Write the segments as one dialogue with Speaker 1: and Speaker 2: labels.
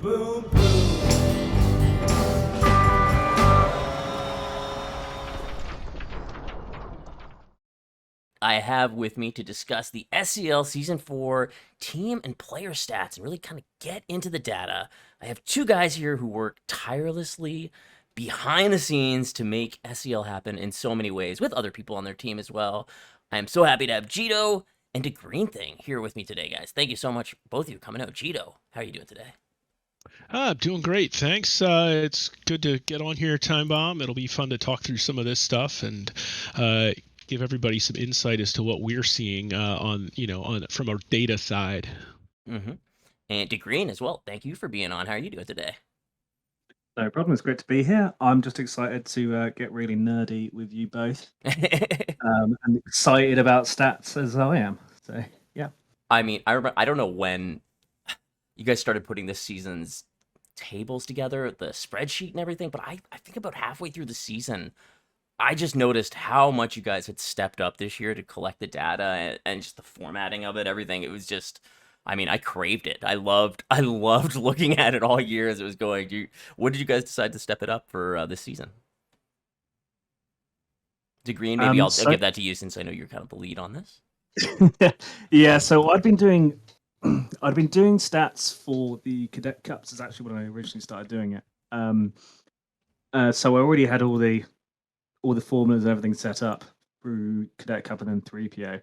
Speaker 1: Boom, boom. I have with me to discuss the SCL Season 4 team and player stats and really kind of get into the data. I have two guys here who work tirelessly behind the scenes to make SCL happen in so many ways with other people on their team as well. I am so happy to have Jito and the Green Thing here with me today, guys. Thank you so much, both of you, coming out. Jito, how are you doing today?
Speaker 2: I'm doing great, thanks. It's good to get on here, Time Bomb. It'll be fun to talk through some of this stuff and uh, give everybody some insight as to what we're seeing on from our data side.
Speaker 1: Mm-hmm. And to Green as well. Thank you for being on. How are you doing today?
Speaker 3: No problem. It's great to be here. I'm just excited to get really nerdy with you both, and excited about stats as I am. So yeah.
Speaker 1: I mean, I remember, I don't know when you guys started putting this season's tables together, the spreadsheet and everything, but I think about halfway through the season, I just noticed how much you guys had stepped up this year to collect the data and just the formatting of it, everything. It was just, I mean, I craved it. I loved looking at it all year as it was going. What did you guys decide to step it up for this season? To Green, maybe I'll
Speaker 3: So
Speaker 1: give that to you since I know you're kind of the lead on this.
Speaker 3: yeah. So I've been doing I've been doing stats for the Cadet Cups. Is actually when I originally started doing it. So I already had all the formulas and everything set up through Cadet Cup and then 3PO,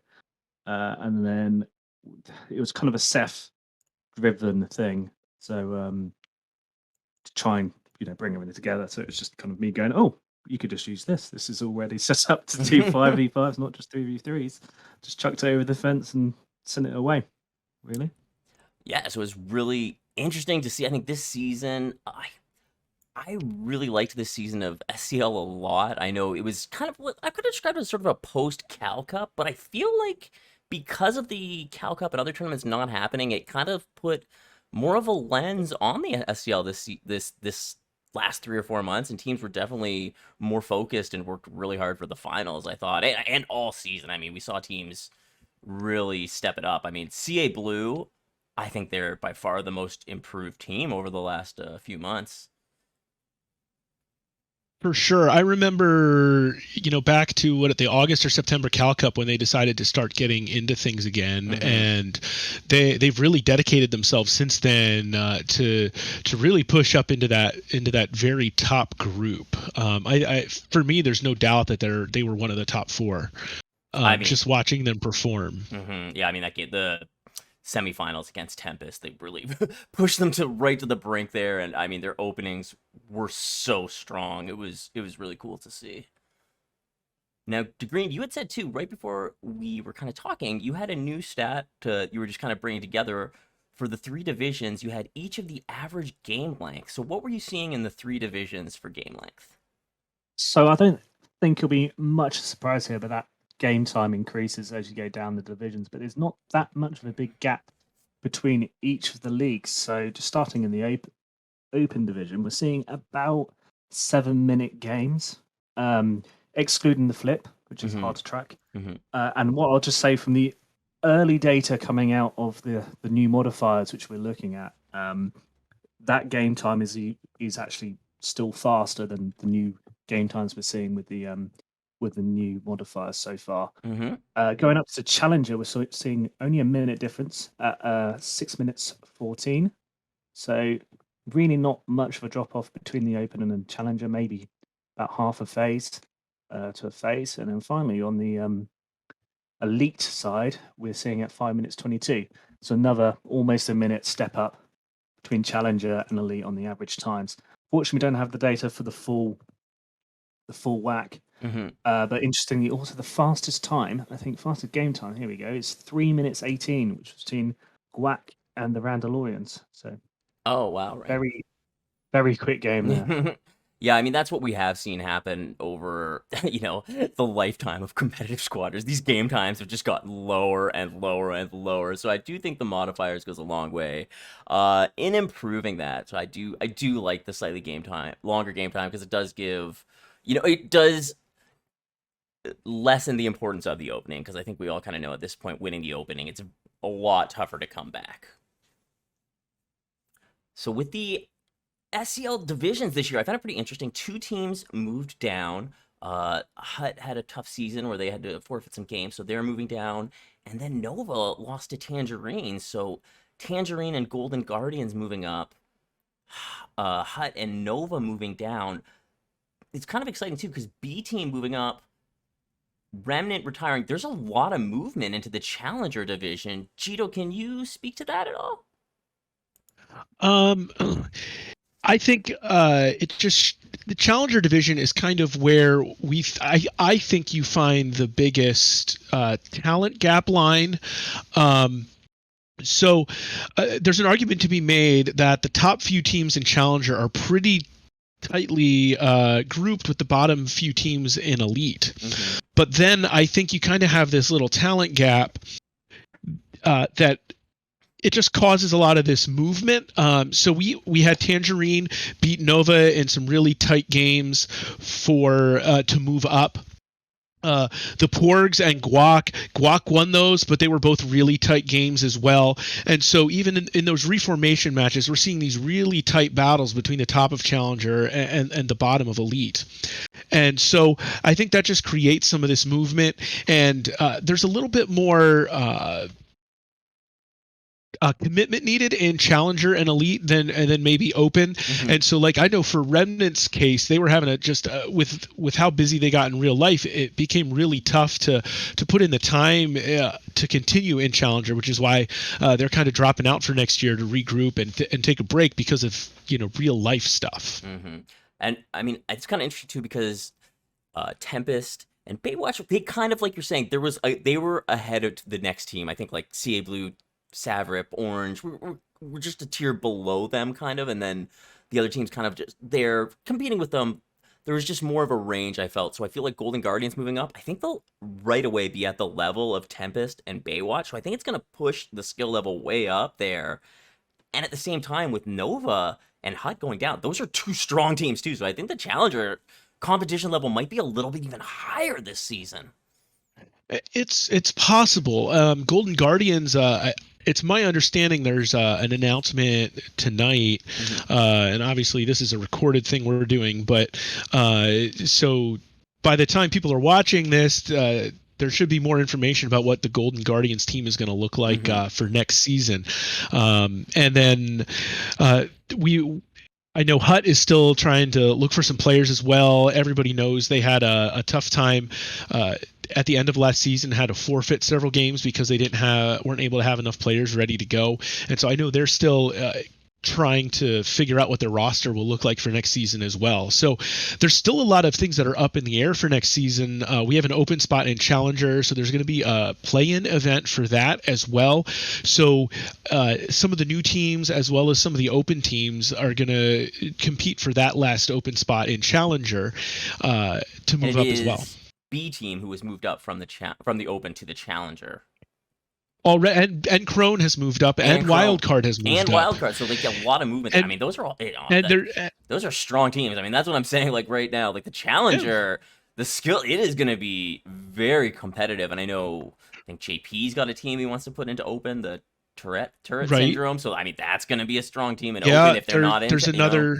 Speaker 3: and then it was kind of a Ceph driven thing. So to try and bring everything together. So it's just kind of me going, oh, you could just use this. This is already set up to do 5v5s, not just 3v3s. Just chucked it over the fence and sent it away. Really?
Speaker 1: Yeah, so it was really interesting to see. I think this season, I really liked this season of SCL a lot. I know it was kind of what I could describe as sort of a post Cal Cup, but I feel like because of the Cal Cup and other tournaments not happening, it kind of put more of a lens on the SCL this last 3 or 4 months, and teams were definitely more focused and worked really hard for the finals. I thought, and all season. I mean, we saw teams really step it up. I mean, CA Blue, I think they're by far the most improved team over the last few months.
Speaker 2: For sure. I remember, back to the August or September Cal Cup when they decided to start getting into things again, and they've really dedicated themselves since then to really push up into that very top group. For me, there's no doubt that they were one of the top four.
Speaker 1: I mean,
Speaker 2: just watching them perform.
Speaker 1: Yeah, I mean that game, the semifinals against Tempest, they really pushed them to right to the brink there, and I mean their openings were so strong. It was really cool to see. Now, DeGreen, you had said too right before we were kind of talking, you had a new stat you were just kind of bringing together for the three divisions. You had each of the average game length. So, what were you seeing in the three divisions for game length?
Speaker 3: So I don't think you'll be much surprised here, but that game time increases as you go down the divisions, but there's not that much of a big gap between each of the leagues. So just starting in the open division, we're seeing about 7-minute games, excluding the flip, which is hard to track. And what I'll just say from the early data coming out of the new modifiers, which we're looking at, that game time is actually still faster than the new game times we're seeing with the new modifiers so far. Going up to Challenger, we're seeing only a minute difference at 6 minutes 14. So really not much of a drop off between the Open and the Challenger, maybe about half a phase to a phase. And then finally on the Elite side, we're seeing at 5 minutes 22. So another almost a minute step up between Challenger and Elite on the average times. Fortunately, we don't have the data for the full whack. But interestingly, also the fastest time, I think fastest game time, here we go, is 3 minutes 18, which was between Guac and the Randalorians. So,
Speaker 1: oh, wow. Right.
Speaker 3: Very, very quick game there.
Speaker 1: Yeah, I mean, that's what we have seen happen over, the lifetime of competitive squatters. These game times have just gotten lower and lower and lower. So I do think the modifiers goes a long way in improving that. So I do like the slightly longer game time, because it does give, it does lessen the importance of the opening, because I think we all kind of know at this point, winning the opening, it's a lot tougher to come back. So with the SCL divisions this year, I found it pretty interesting. Two teams moved down. Hut had a tough season where they had to forfeit some games, so they're moving down. And then Nova lost to Tangerine, so Tangerine and Golden Guardians moving up. Hut and Nova moving down. It's kind of exciting too because B team moving up, Remnant retiring. There's a lot of movement into the Challenger division. Cheeto, can you speak to that at all?
Speaker 2: Um, I think it just the challenger division is kind of where I think you find the biggest talent gap line. So there's an argument to be made that the top few teams in challenger are pretty tightly grouped with the bottom few teams in elite.
Speaker 1: Mm-hmm.
Speaker 2: But then I think you kind of have this little talent gap that it just causes a lot of this movement. So we had Tangerine beat Nova in some really tight games for to move up. The Porgs and Guac won those, but they were both really tight games as well. And so even in those reformation matches, we're seeing these really tight battles between the top of Challenger and the bottom of Elite. And so I think that just creates some of this movement. And there's a little bit more commitment needed in Challenger and Elite than maybe Open. Mm-hmm. And so like I know for Remnant's case, they were having a just with how busy they got in real life, it became really tough to put in the time to continue in Challenger, which is why they're kind of dropping out for next year to regroup and take a break because of real life stuff.
Speaker 1: Mm-hmm. And I mean it's kind of interesting too because Tempest and Baywatch, they kind of like you're saying they were ahead of the next team. I think like CA Blue, Savrip, Orange, we're just a tier below them kind of, and then the other teams kind of just they're competing with them. There was just more of a range I felt, so I feel like Golden Guardians moving up, I think they'll right away be at the level of Tempest and Baywatch, so I think it's going to push the skill level way up there. And at the same time with Nova and Hut going down, those are two strong teams too, so I think the Challenger competition level might be a little bit even higher this season.
Speaker 2: It's possible. Golden Guardians, it's my understanding there's an announcement tonight, mm-hmm. And obviously this is a recorded thing we're doing, but so by the time people are watching this, there should be more information about what the Golden Guardians team is going to look like mm-hmm. For next season. And then I know Hut is still trying to look for some players as well. Everybody knows they had a tough time at the end of last season, had to forfeit several games because they weren't able to have enough players ready to go. And so I know they're still trying to figure out what their roster will look like for next season as well. So there's still a lot of things that are up in the air for next season. We have an open spot in Challenger, so there's going to be a play-in event for that as well. So some of the new teams as well as some of the open teams are going to compete for that last open spot in Challenger to move up as well.
Speaker 1: B team who was moved up from the open to the Challenger.
Speaker 2: Already, and Crone has moved up, and Wildcard has moved up.
Speaker 1: And Wildcard, so like a lot of movement. I mean, those are all those are strong teams. I mean, that's what I'm saying. Like right now, like the Challenger, the skill it is going to be very competitive. And I think JP's got a team he wants to put into open, the Turret right. Syndrome. So I mean, that's going to be a strong team in open if they're not in.
Speaker 2: There's another.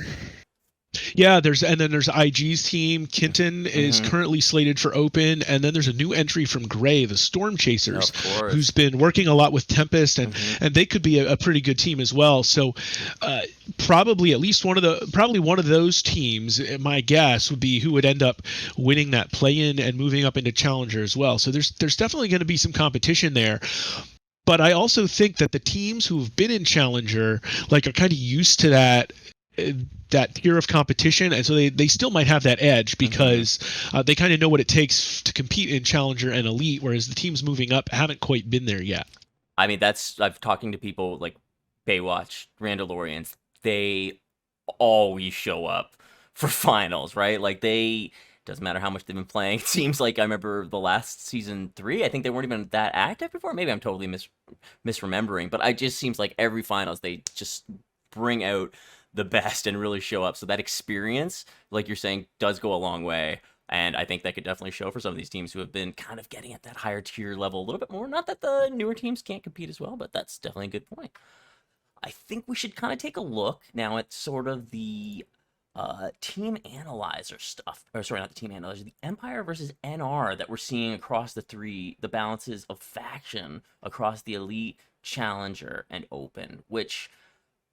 Speaker 2: Yeah, there's IG's team. Kinton is currently slated for open, and then there's a new entry from Gray, the Storm Chasers, who's been working a lot with Tempest, and they could be a pretty good team as well. So probably at least one of those teams, my guess would be who would end up winning that play-in and moving up into Challenger as well. So there's definitely going to be some competition there. But I also think that the teams who have been in Challenger are kind of used to that tier of competition, and so they still might have that edge because they kind of know what it takes to compete in Challenger and Elite, whereas the teams moving up haven't quite been there yet.
Speaker 1: I mean, I've talking to people like Baywatch, Randalorians, they always show up for finals, right? Like doesn't matter how much they've been playing. It seems like I remember the last season 3, I think they weren't even that active before. Maybe I'm totally misremembering, but it just seems like every finals they just bring out the best and really show up. So that experience, like you're saying, does go a long way. And I think that could definitely show for some of these teams who have been kind of getting at that higher tier level a little bit more. Not that the newer teams can't compete as well, but that's definitely a good point. I think we should kind of take a look now at sort of the team analyzer stuff, or sorry, not the team analyzer, the Empire versus NR that we're seeing across the balances of faction across the Elite, Challenger, and Open, which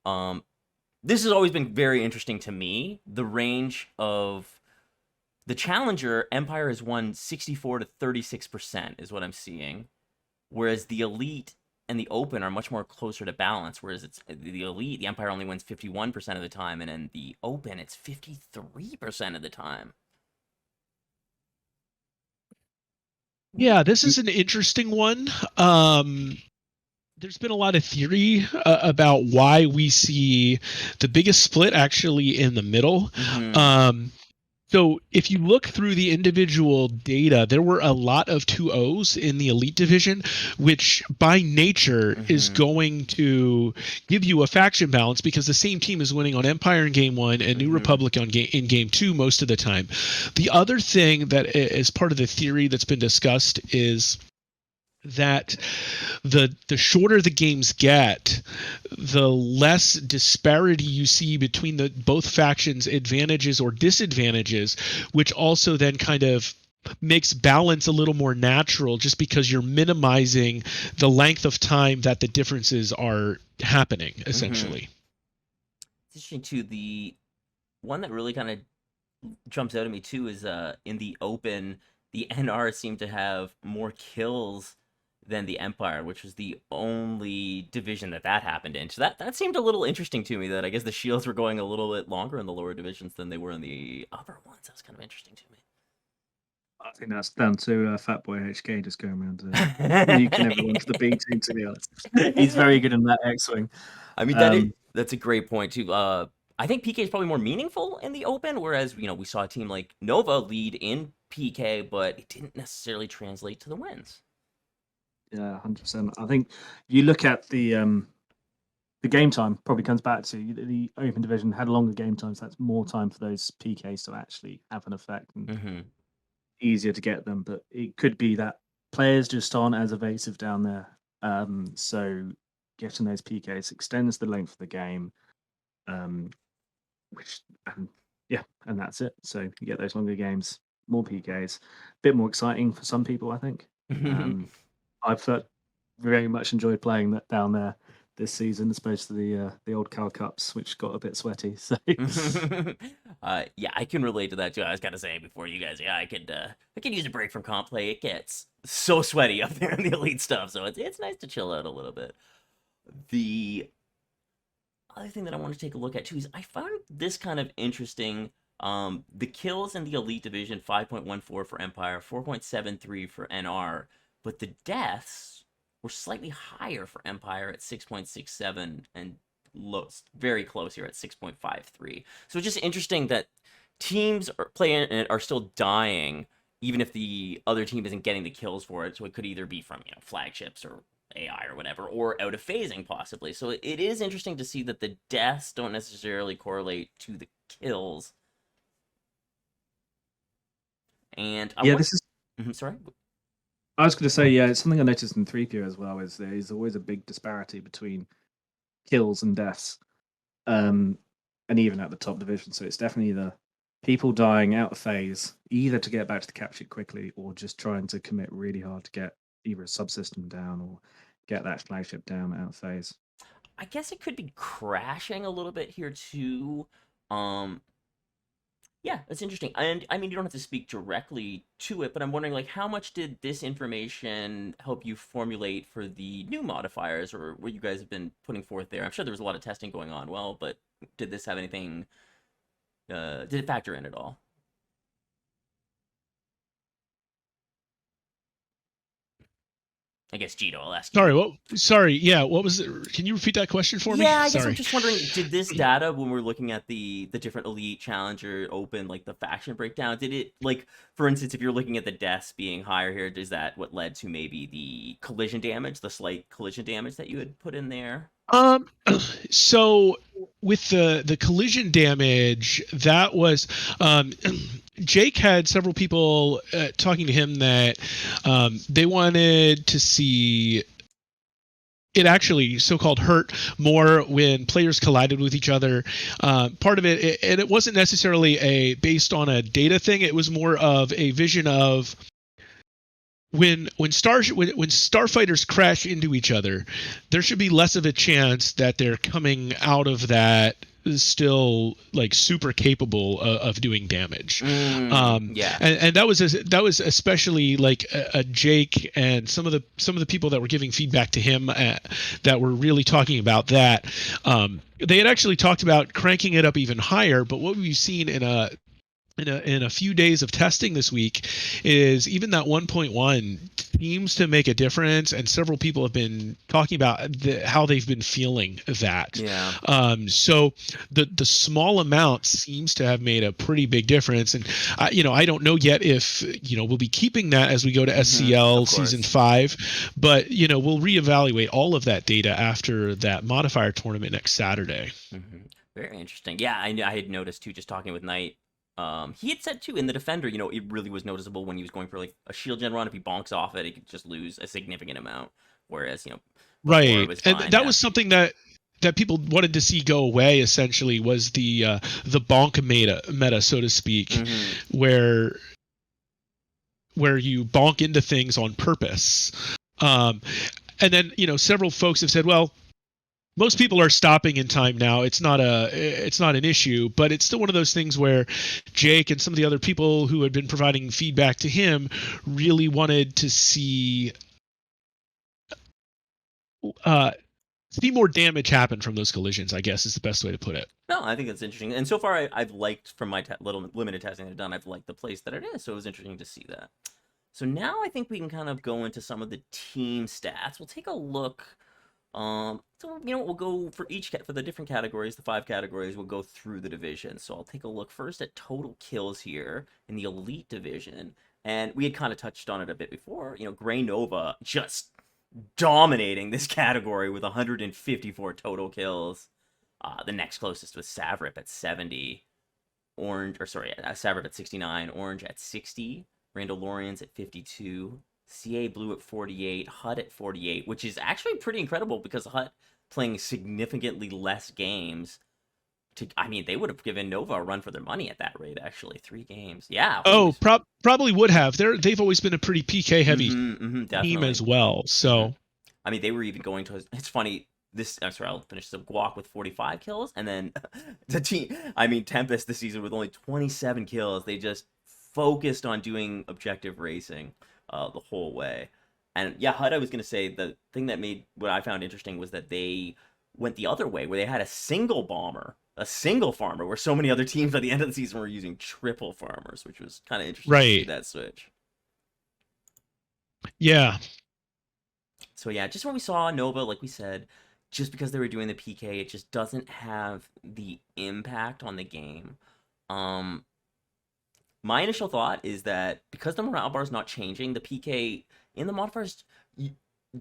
Speaker 1: this has always been very interesting to me. The range of the Challenger, Empire has won 64 to 36% is what I'm seeing, whereas the Elite and the Open are much more closer to balance, whereas it's the Elite, the Empire only wins 51% of the time, and in the Open, it's 53% of the time.
Speaker 2: Yeah, this is an interesting one. There's been a lot of theory about why we see the biggest split actually in the middle. So if you look through the individual data, there were a lot of 2-0s in the Elite Division, which by nature is going to give you a faction balance because the same team is winning on Empire in Game 1 and New Republic in Game 2 most of the time. The other thing that is part of the theory that's been discussed is that the shorter the games get, the less disparity you see between the both factions' advantages or disadvantages, which also then kind of makes balance a little more natural just because you're minimizing the length of time that the differences are happening, essentially.
Speaker 1: It's interesting too. The one that really kind of jumps out at me too is in the Open, the NR seem to have more kills than the Empire, which was the only division that happened in. So that seemed a little interesting to me, that I guess the shields were going a little bit longer in the lower divisions than they were in the upper ones. That was kind of interesting to me.
Speaker 3: I think that's down to Fatboy HK just going around nuking everyone for the B team, to be honest. He's very good in that X-Wing.
Speaker 1: I mean, that's a great point, too. I think PK is probably more meaningful in the Open, whereas, we saw a team like Nova lead in PK, but it didn't necessarily translate to the wins.
Speaker 3: Yeah, 100%. I think you look at the game time probably comes back to the Open Division had longer game times. So that's more time for those PKs to actually have an effect and easier to get them. But it could be that players just aren't as evasive down there. So getting those PKs extends the length of the game, and that's it. So you get those longer games, more PKs, a bit more exciting for some people, I think. I've very much enjoyed playing that down there this season, as opposed to the old Cal Cups, which got a bit sweaty. So,
Speaker 1: yeah, I can relate to that too. I was kind of saying before you guys, I could use a break from comp play. It gets so sweaty up there in the Elite stuff, so it's nice to chill out a little bit. The other thing that I want to take a look at too is I found this kind of interesting. The kills in the Elite Division, 5.14 for Empire, 4.73 for NR. But the deaths were slightly higher for Empire at 6.67 and very close here at 6.53. So it's just interesting that teams are still dying, even if the other team isn't getting the kills for it. So it could either be from flagships or AI or whatever, or out of phasing possibly. So it is interesting to see that the deaths don't necessarily correlate to the kills. And sorry.
Speaker 3: I was going to say, it's something I noticed in 3PO as well, is there is always a big disparity between kills and deaths, and even at the top division. So it's definitely the people dying out of phase, either to get back to the capture quickly or just trying to commit really hard to get either a subsystem down or get that flagship down out of phase.
Speaker 1: I guess it could be crashing a little bit here too. Yeah, that's interesting. And I mean, you don't have to speak directly to it, but I'm wondering, like, how much did this information help you formulate for the new modifiers, or what you guys have been putting forth there? I'm sure there was a lot of testing going on. Well, but did this have anything? Did it factor in at all? I guess Gito, I'll ask you.
Speaker 2: Sorry. Yeah, what was it? Can you repeat that question for me?
Speaker 1: Yeah, I guess I'm just wondering, did this data, when we're looking at the different Elite, Challenger, Open, like the faction breakdown, did it, like, for instance, if you're looking at the deaths being higher here, is that what led to maybe the collision damage, the slight collision damage that you had put in there?
Speaker 2: So with the collision damage, that was Jake had several people talking to him that they wanted to see it actually so-called hurt more when players collided with each other. Part of it, and it wasn't necessarily based on a data thing. It was more of a vision of when starfighters crash into each other, there should be less of a chance that they're coming out of that still like super capable of doing damage.
Speaker 1: Yeah.
Speaker 2: And that was especially like a Jake and some of the people that were giving feedback to him that were really talking about that. They had actually talked about cranking it up even higher, but what we've seen in a few days of testing this week is even that 1.1 seems to make a difference, and several people have been talking about how they've been feeling that.
Speaker 1: Yeah.
Speaker 2: So the small amount seems to have made a pretty big difference, and I don't know yet if we'll be keeping that as we go to SCL season 5, but we'll reevaluate all of that data after that modifier tournament next Saturday.
Speaker 1: Very interesting. Yeah, I had noticed too, just talking with Knight. He had said too in the Defender, it really was noticeable when he was going for like a shield gen run. If he bonks off it, he could just lose a significant amount. Whereas,
Speaker 2: right,
Speaker 1: was
Speaker 2: and
Speaker 1: fine,
Speaker 2: that was something that people wanted to see go away. Essentially, was the bonk meta, so to speak, where you bonk into things on purpose. And then several folks have said, well, most people are stopping in time now. It's not an issue, but it's still one of those things where Jake and some of the other people who had been providing feedback to him really wanted to see more damage happen from those collisions, I guess is the best way to put it.
Speaker 1: No, I think that's interesting. And so far, I've liked, from my little limited testing I've done, I've liked the place that it is. So it was interesting to see that. So now I think we can kind of go into some of the team stats. We'll take a look. So we'll go for for the different categories, the 5 categories. We'll go through the division. So I'll take a look first at total kills here in the elite division, and we had kind of touched on it a bit before. Grey Nova just dominating this category with 154 total kills. The next closest was Savrip at 70, Savrip at 69, Orange at 60, Randall Lorians at 52. CA Blue at 48, Hut at 48, which is actually pretty incredible because Hut playing significantly less games. They would have given Nova a run for their money at that rate, actually. 3 games. Yeah.
Speaker 2: Oh, probably would have. They've always been a pretty PK heavy team as well. So,
Speaker 1: they were even going to. It's funny. I'm sorry, I'll finish. So Guac with 45 kills, and then the team. Tempest this season with only 27 kills. They just focused on doing objective racing the whole way. And yeah, HUD, I was going to say, the thing that made what I found interesting was that they went the other way, where they had a single bomber, a single farmer, where so many other teams at the end of the season were using triple farmers, which was kind of interesting to see that switch.
Speaker 2: Yeah.
Speaker 1: So yeah, just when we saw Nova, like we said, just because they were doing the PK, it just doesn't have the impact on the game. My initial thought is that because the morale bar is not changing, the PK in the modifiers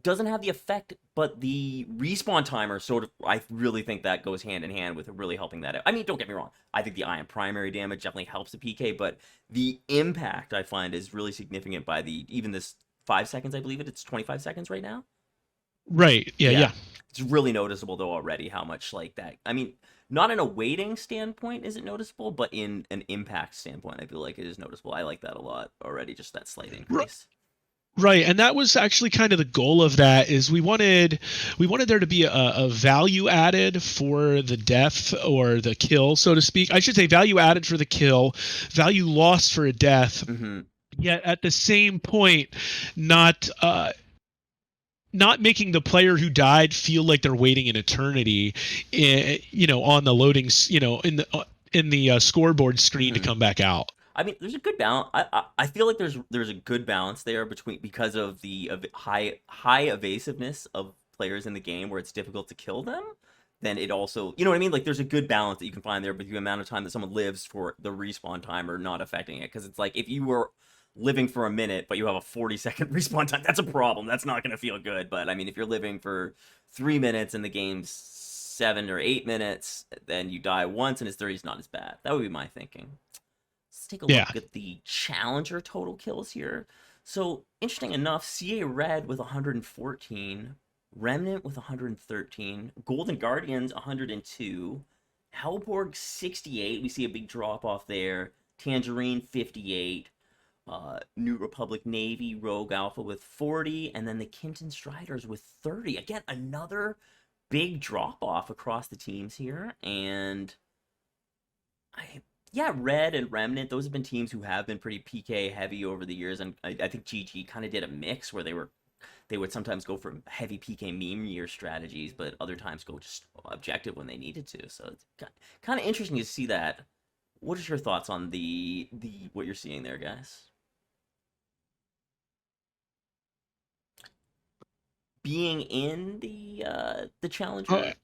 Speaker 1: doesn't have the effect, but the respawn timer I really think that goes hand in hand with really helping that out. Don't get me wrong. I think the ion primary damage definitely helps the PK, but the impact I find is really significant by even this 5 seconds, I believe it's 25 seconds right now.
Speaker 2: Right. Yeah.
Speaker 1: It's really noticeable though already how much like that. Not in a weighting standpoint is it noticeable, but in an impact standpoint, I feel like it is noticeable. I like that a lot already, just that slight increase.
Speaker 2: Right, and that was actually kind of the goal of that. Is we wanted there to be a value added for the death or the kill, so to speak. I should say value added for the kill, value lost for a death. Yet at the same point, not making the player who died feel like they're waiting an eternity, on the loadings, in the scoreboard screen to come back out.
Speaker 1: There's a good balance. I feel like there's a good balance there because of the high evasiveness of players in the game, where it's difficult to kill them. Then it also, you know what I mean? Like there's a good balance that you can find there, but the amount of time that someone lives for the respawn timer not affecting it, because it's like if you were living for a minute, but you have a 40-second respawn time, that's a problem. That's not going to feel good. But if you're living for 3 minutes and the game's 7 or 8 minutes, then you die once and it's 30, it's not as bad. That would be my thinking. Let's take a look at the challenger total kills here. So interesting enough, CA Red with 114, Remnant with 113, Golden Guardians 102, Hellborg 68. We see a big drop off there. Tangerine 58, New Republic Navy Rogue Alpha with 40, and then the Kinton Striders with 30. Again, another big drop off across the teams here, and yeah, Red and Remnant, those have been teams who have been pretty PK heavy over the years, and I think GG kind of did a mix where they would sometimes go for heavy PK meme year strategies, but other times go just objective when they needed to. So it's kind of interesting to see that. What is your thoughts on the what you're seeing there, guys? Being in the challenger.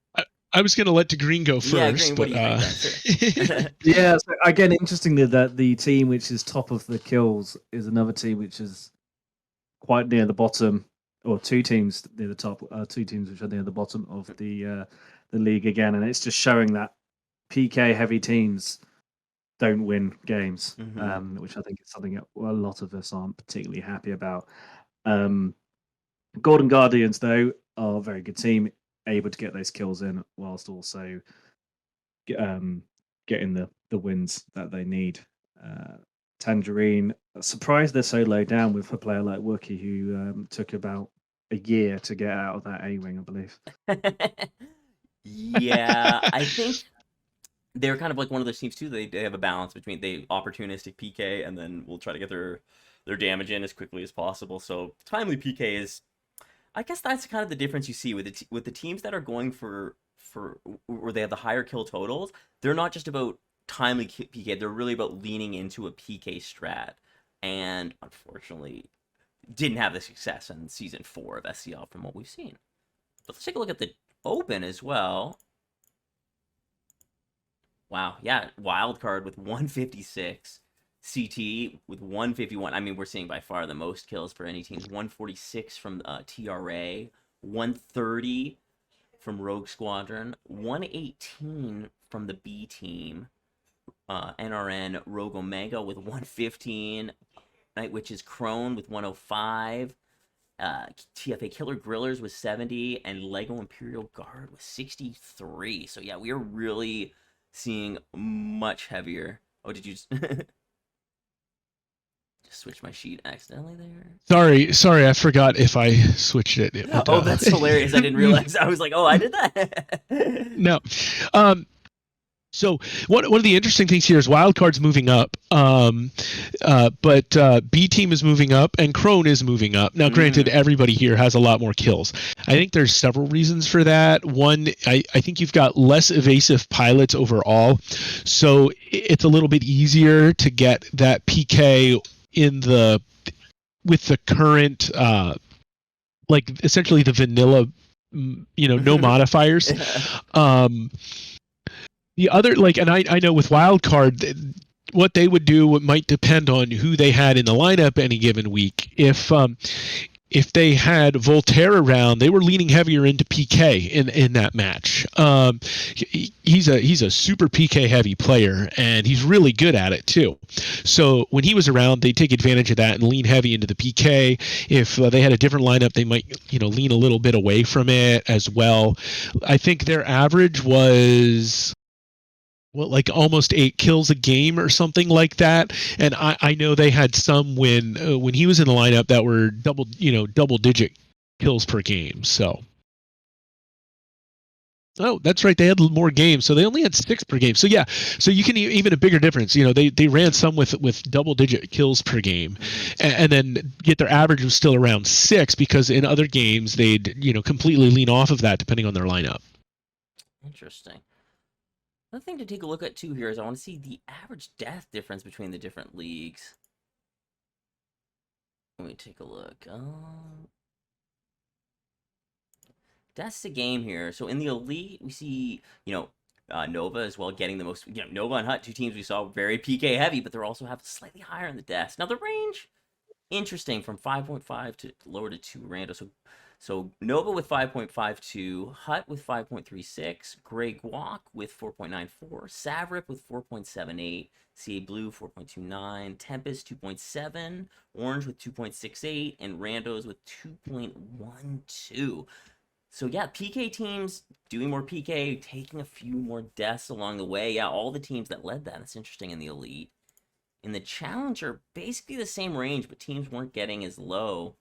Speaker 2: I was going to let Green go
Speaker 1: Yeah,
Speaker 2: first,
Speaker 1: Green, what
Speaker 2: but
Speaker 1: do you think then?
Speaker 3: Yeah, so again, interestingly, that the team which is top of the kills is another team which is quite near the bottom, or two teams near the top, two teams which are near the bottom of the league again, and it's just showing that PK heavy teams don't win games, which I think is something that a lot of us aren't particularly happy about. Golden Guardians, though, are a very good team, able to get those kills in whilst also getting the wins that they need. Tangerine, surprised they're so low down with a player like Wookie, who took about a year to get out of that A-wing, I believe.
Speaker 1: Yeah, I think they're kind of like one of those teams too. They have a balance between they opportunistic PK and then will try to get their damage in as quickly as possible. So timely PK is, I guess that's kind of the difference you see with the teams that are going for where they have the higher kill totals. They're not just about timely PK. They're really about leaning into a PK strat, and unfortunately, didn't have the success in season 4 of SCL from what we've seen. But let's take a look at the open as well. Wow, yeah, wild card with 156, CT with 151. I mean, we're seeing by far the most kills for any teams. 146 from TRA, 130 from Rogue Squadron, 118 from the B team. NRN Rogue Omega with 115, Night Witches Crone with 105, TFA Killer Grillers with 70, and Lego Imperial Guard with 63. So yeah, we are really seeing much heavier. Oh, did you just switch my sheet accidentally there?
Speaker 2: Sorry, I forgot if I switched it.
Speaker 1: Oh, that's hilarious. I didn't realize. I was like, oh, I did that.
Speaker 2: No. So one of the interesting things here is wildcard's moving up, but B team is moving up and Crone is moving up. Now, granted, everybody here has a lot more kills. I think there's several reasons for that. One, I think you've got less evasive pilots overall, so it's a little bit easier to get that PK with the current, like essentially the vanilla, no modifiers. The other, and I know with wildcard, what they would do might depend on who they had in the lineup any given week. If they had Voltaire around, they were leaning heavier into PK in that match. He's a super PK heavy player, and he's really good at it too. So when he was around, they take advantage of that and lean heavy into the PK. If they had a different lineup, they might lean a little bit away from it as well. I think their average was like almost 8 kills a game or something like that, and I know they had some when he was in the lineup that were double digit kills per game. So that's right, they had more games, so they only had 6 per game. So yeah, so you can even a bigger difference. They ran some with double digit kills per game, and then yet their average was still around 6 because in other games they'd completely lean off of that depending on their lineup.
Speaker 1: Interesting. Another thing to take a look at too here is I want to see the average death difference between the different leagues. Let me take a look. Deaths a game here. So in the elite, we see Nova as well getting the most. Nova and Hut, two teams we saw very PK heavy, but they also have slightly higher in the deaths. Now the range, interesting, from 5.5 to lower to 2 rando. So Nova with 5.52, Hut with 5.36, Grey Guac with 4.94, Savrip with 4.78, CA Blue 4.29, Tempest 2.7, Orange with 2.68, and Randos with 2.12. So yeah, PK teams doing more PK, taking a few more deaths along the way. Yeah, all the teams that led that. It's interesting in the elite. In the challenger, basically the same range, but teams weren't getting as low.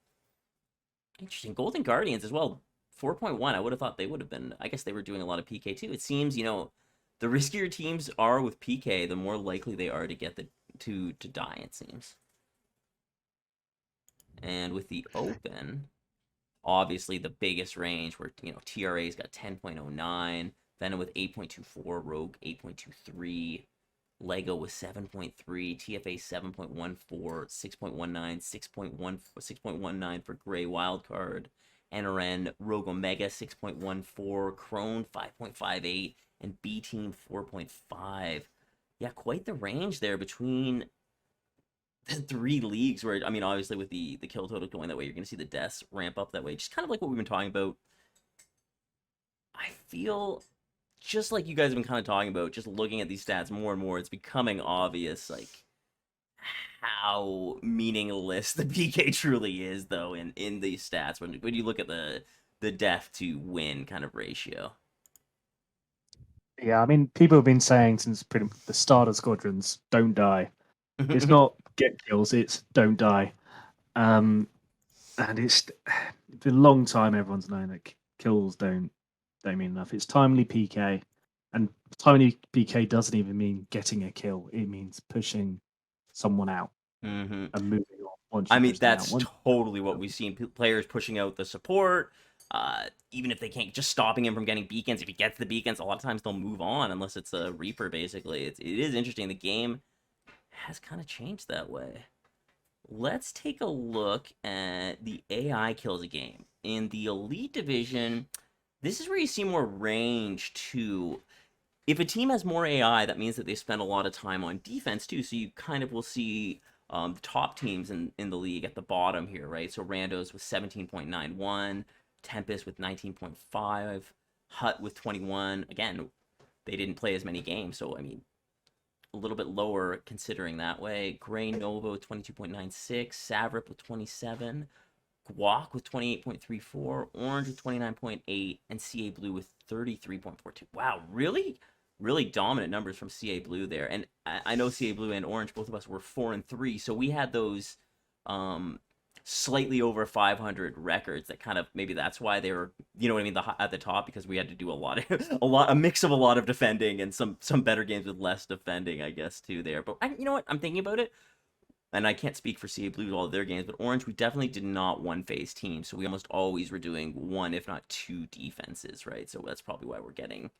Speaker 1: Interesting. Golden Guardians as well. 4.1. I would have thought they would have been. I guess they were doing a lot of PK too. It seems, the riskier teams are with PK, the more likely they are to get to die, it seems. And with the open, obviously the biggest range where, TRA's got 10.09, Venom with 8.24, Rogue 8.23, Lego with 7.3, TFA 7.14, 6.19, 6.19 for Gray Wildcard, NRN Rogue Omega 6.14, Crone 5.58, and B Team 4.5. Yeah, quite the range there between the three leagues where, I mean, obviously with the kill total going that way, you're going to see the deaths ramp up that way. Just kind of like what we've been talking about. I feel just like you guys have been kind of talking about, just looking at these stats more and more, it's becoming obvious, like, how meaningless the PK truly is, though, in these stats when you look at the death to win kind of ratio.
Speaker 3: Yeah, I mean, people have been saying since pretty much the start of Squadrons, don't die. It's not get kills, it's don't die. And it's been a long time everyone's known that kills don't mean enough. It's timely PK, and timely PK doesn't even mean getting a kill. It means pushing someone out and moving on. Once
Speaker 1: I
Speaker 3: you
Speaker 1: mean,
Speaker 3: push them out,
Speaker 1: that's totally what we've seen. Players pushing out the support, even if they can't, just stopping him from getting beacons. If he gets the beacons, a lot of times they'll move on unless it's a Reaper, basically. It is interesting. The game has kind of changed that way. Let's take a look at the AI kills a game. In the Elite Division, this is where you see more range too. If a team has more AI, that means that they spend a lot of time on defense too. So you kind of will see the top teams in the league at the bottom here, right? So Randos with 17.91, Tempest with 19.5, Hut with 21. Again, they didn't play as many games, so I mean, a little bit lower considering that way. Gray Nova with 22.96, Savrip with 27, Guac with 28.34, Orange with 29.8, and CA Blue with 33.42. Wow, really dominant numbers from CA Blue there. And I know CA Blue and Orange, both of us were 4-3, so we had those slightly over 500 records that kind of, maybe that's why they were, you know what I mean, at the top, because we had to do a mix of a lot of defending and some better games with less defending, I guess, too there. But you know what, I'm thinking about it, and I can't speak for CA Blue with all of their games, but Orange, we definitely did not one-phase team, so we almost always were doing one, if not two defenses, right? So that's probably why we're getting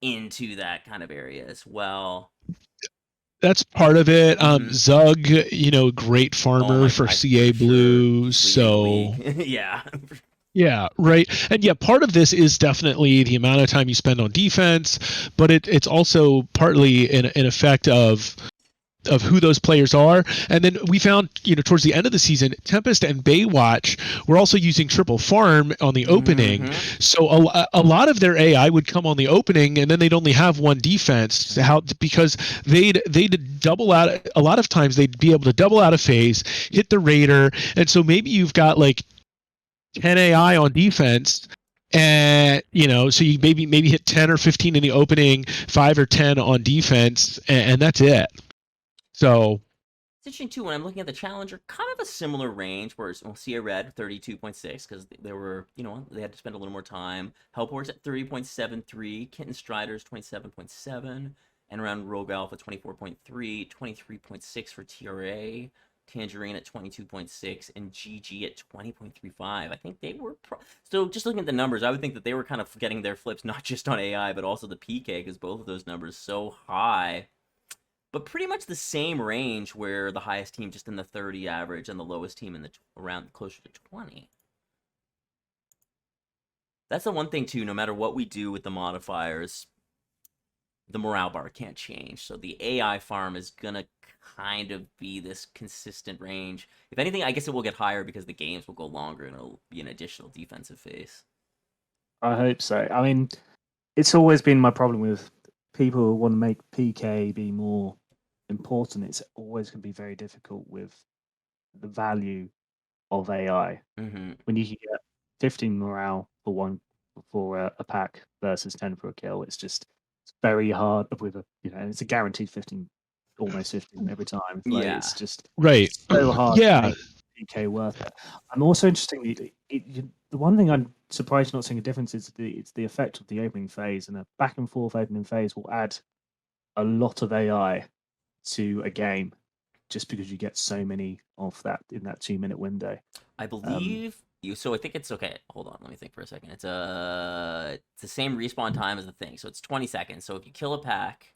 Speaker 1: into that kind of area as well.
Speaker 2: That's part of it. Zug, great farmer for CA Blue. So
Speaker 1: yeah.
Speaker 2: Yeah, right. And yeah, part of this is definitely the amount of time you spend on defense, but it's also partly an effect of who those players are. And then we found, towards the end of the season, Tempest and Baywatch were also using triple farm on the opening. So a lot of their AI would come on the opening, and then they'd only have one defense because they'd double out. A lot of times they'd be able to double out of phase, hit the Raider, and so maybe you've got like 10 AI on defense, and so you maybe hit 10 or 15 in the opening, 5 or 10 on defense, and that's it. So
Speaker 1: it's interesting too when I'm looking at the challenger, kind of a similar range. Whereas Sierra Red 32.6 because they were, they had to spend a little more time. Hellport's at 30.73, Kitten Strider's 27.7, and around Rogue Alpha 24.3, 23.6 for TRA, Tangerine at 22.6, and GG at 20.35. I think they were so just looking at the numbers, I would think that they were kind of getting their flips not just on AI but also the PK, because both of those numbers so high. But pretty much the same range, where the highest team just in the 30 average and the lowest team in the around closer to 20. That's the one thing too, no matter what we do with the modifiers, the morale bar can't change. So the AI farm is gonna kind of be this consistent range. If anything, I guess it will get higher because the games will go longer and it'll be an additional defensive phase.
Speaker 3: I hope so. I mean, it's always been my problem with people who want to make PK be more important. It's always going to be very difficult with the value of AI. When you can get 15 morale, one for a pack versus 10 for a kill. It's very hard with it's a guaranteed 15, almost 15 every time. Like,
Speaker 1: Yeah.
Speaker 3: it's just
Speaker 2: Right.
Speaker 3: so hard to
Speaker 2: Yeah.
Speaker 3: make PK worth it. I'm also interested. The one thing I'm surprised not seeing a difference is it's the effect of the opening phase, and a back and forth opening phase will add a lot of AI to a game just because you get so many of that in that 2-minute window.
Speaker 1: I believe you. So I think it's okay. Hold on, let me think for a second. It's the same respawn time as the thing, so it's 20 seconds. So if you kill a pack,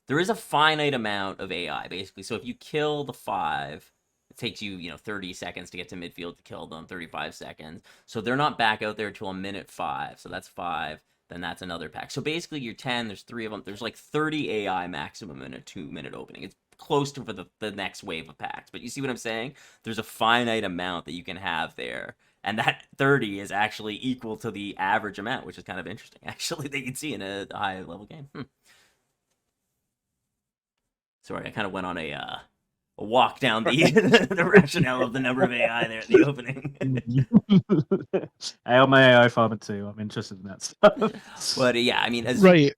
Speaker 1: there is a finite amount of AI basically. So if you kill the 5, it takes you 30 seconds to get to midfield to kill them. 35 seconds. So they're not back out there till a minute 5. So that's 5. Then that's another pack. So basically, you're 10. There's 3 of them. There's like 30 AI maximum in a 2-minute opening. It's close to for the next wave of packs. But you see what I'm saying? There's a finite amount that you can have there. And that 30 is actually equal to the average amount, which is kind of interesting, actually, that you can see in a high-level game. Sorry, I kind of went on a walk down the the rationale of the number of AI there at the opening.
Speaker 3: I'm my AI farmer too. I'm interested in that stuff.
Speaker 1: But yeah, I mean,
Speaker 2: Right.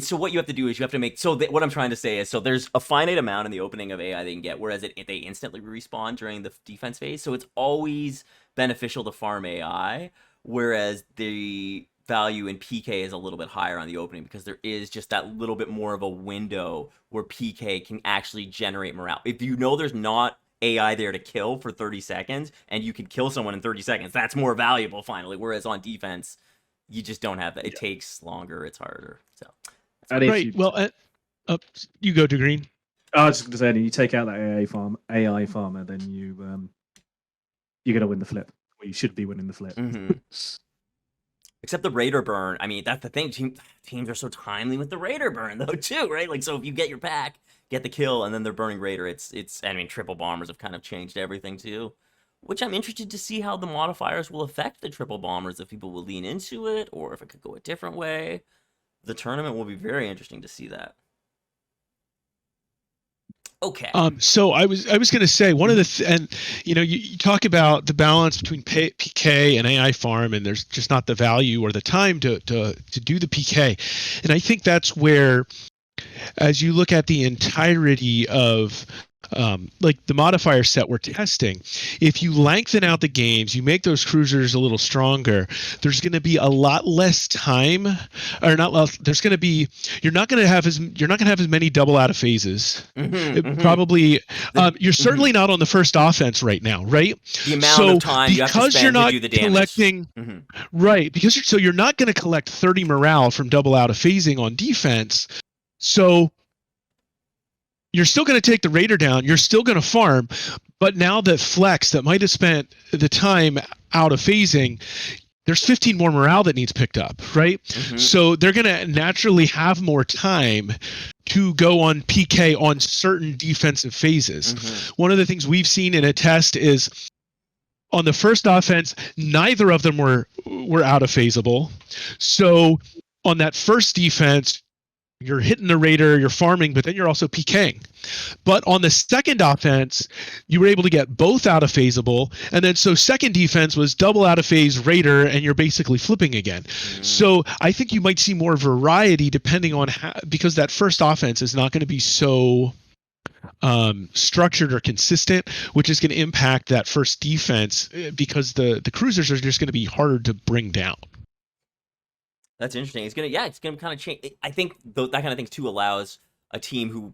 Speaker 1: so what you have to do is you have to make what I'm trying to say is, so there's a finite amount in the opening of AI they can get, whereas they instantly respawn during the defense phase. So it's always beneficial to farm AI, whereas the value in PK is a little bit higher on the opening because there is just that little bit more of a window where PK can actually generate morale. If you know there's not AI there to kill for 30 seconds and you can kill someone in 30 seconds, that's more valuable finally. Whereas on defense, you just don't have that. It takes longer. It's harder. So.
Speaker 2: Right. Well, you go to Green.
Speaker 3: I was just going to say, you take out that AI farmer, then you're going to win the flip. Well, you should be winning the flip.
Speaker 1: Except the Raider burn. I mean, that's the thing. Teams are so timely with the Raider burn, though, too, right? Like, so if you get your pack, get the kill, and then they're burning Raider, it's. I mean, triple bombers have kind of changed everything, too. Which I'm interested to see how the modifiers will affect the triple bombers, if people will lean into it, or if it could go a different way. The tournament will be very interesting to see that. Okay.
Speaker 2: So I was going to say one of the and you talk about the balance between PK and AI farm, and there's just not the value or the time to do the PK, and I think that's where, as you look at the entirety of like the modifier set we're testing, if you lengthen out the games, you make those cruisers a little stronger, there's going to be a lot less time, or not less, there's going to be, you're not going to have as many double out of phases. Probably you're certainly not on the first offense right now, right?
Speaker 1: The amount of time you have to spend to do the damage.
Speaker 2: Right, because you're not going to collect 30 morale from double out of phasing on defense, so you're still going to take the Raider down. You're still going to farm. But now that Flex, that might have spent the time out of phasing, there's 15 more morale that needs picked up, right? So they're going to naturally have more time to go on PK on certain defensive phases. One of the things we've seen in a test is on the first offense, neither of them were out of phaseable. So on that first defense, you're hitting the Raider, you're farming, but then you're also PKing. But on the second offense, you were able to get both out of phaseable, and then so second defense was double out of phase Raider, and you're basically flipping again. So I think you might see more variety depending on because that first offense is not going to be so structured or consistent, which is going to impact that first defense because the cruisers are just going to be harder to bring down.
Speaker 1: That's interesting. It's gonna kind of change. I think that kind of thing too allows a team who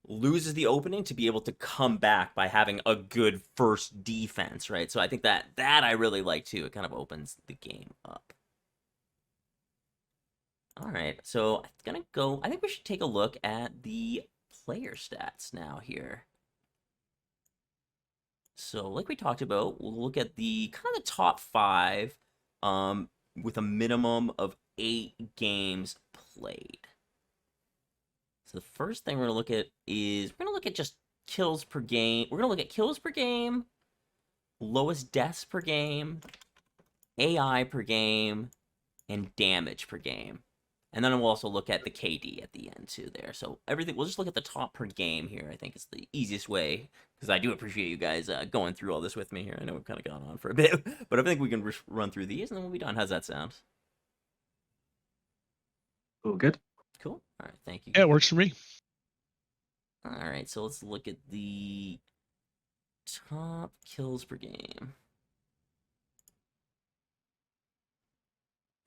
Speaker 1: loses the opening to be able to come back by having a good first defense, right? So I think that I really like too. It kind of opens the game up. All right, so it's gonna go. I think we should take a look at the player stats now here. So like we talked about, we'll look at the kind of the top 5 with a minimum of 8 games played. So the first thing we're going to look at is we're going to look at just kills per game. We're going to look at kills per game, lowest deaths per game, AI per game, and damage per game. And then we'll also look at the KD at the end too there. So everything, we'll just look at the top per game here. I think is the easiest way, because I do appreciate you guys going through all this with me here. I know we've kind of gone on for a bit, but I think we can run through these and then we'll be done. How's that sound?
Speaker 3: All good.
Speaker 1: Cool. All right. Thank you.
Speaker 2: Yeah, it works for me.
Speaker 1: All right. So let's look at the top kills per game.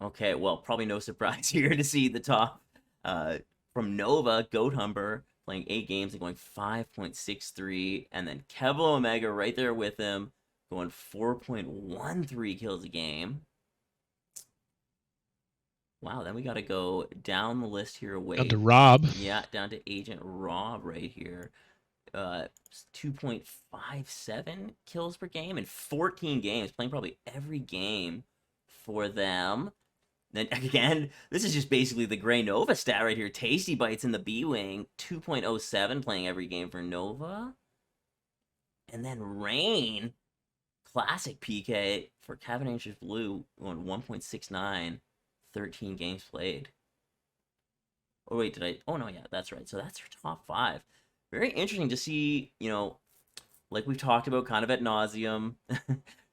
Speaker 1: Okay, well, probably no surprise here to see the top from Nova, Goat Humber, playing 8 games and going 5.63, and then Kevo Omega right there with him, going 4.13 kills a game. Wow, then we got to go down the list here away.
Speaker 2: Down to Rob.
Speaker 1: Yeah, down to Agent Rob right here. 2.57 kills per game in 14 games, playing probably every game for them. Then again, this is just basically the Gray Nova stat right here. Tasty Bites in the B Wing, 2.07 playing every game for Nova. And then Rain, classic PK for Cabin Anxious Blue, going 1.69, 13 games played. Oh, wait, oh, no, yeah, that's right. So that's your top 5. Very interesting to see, like we've talked about kind of ad nauseum,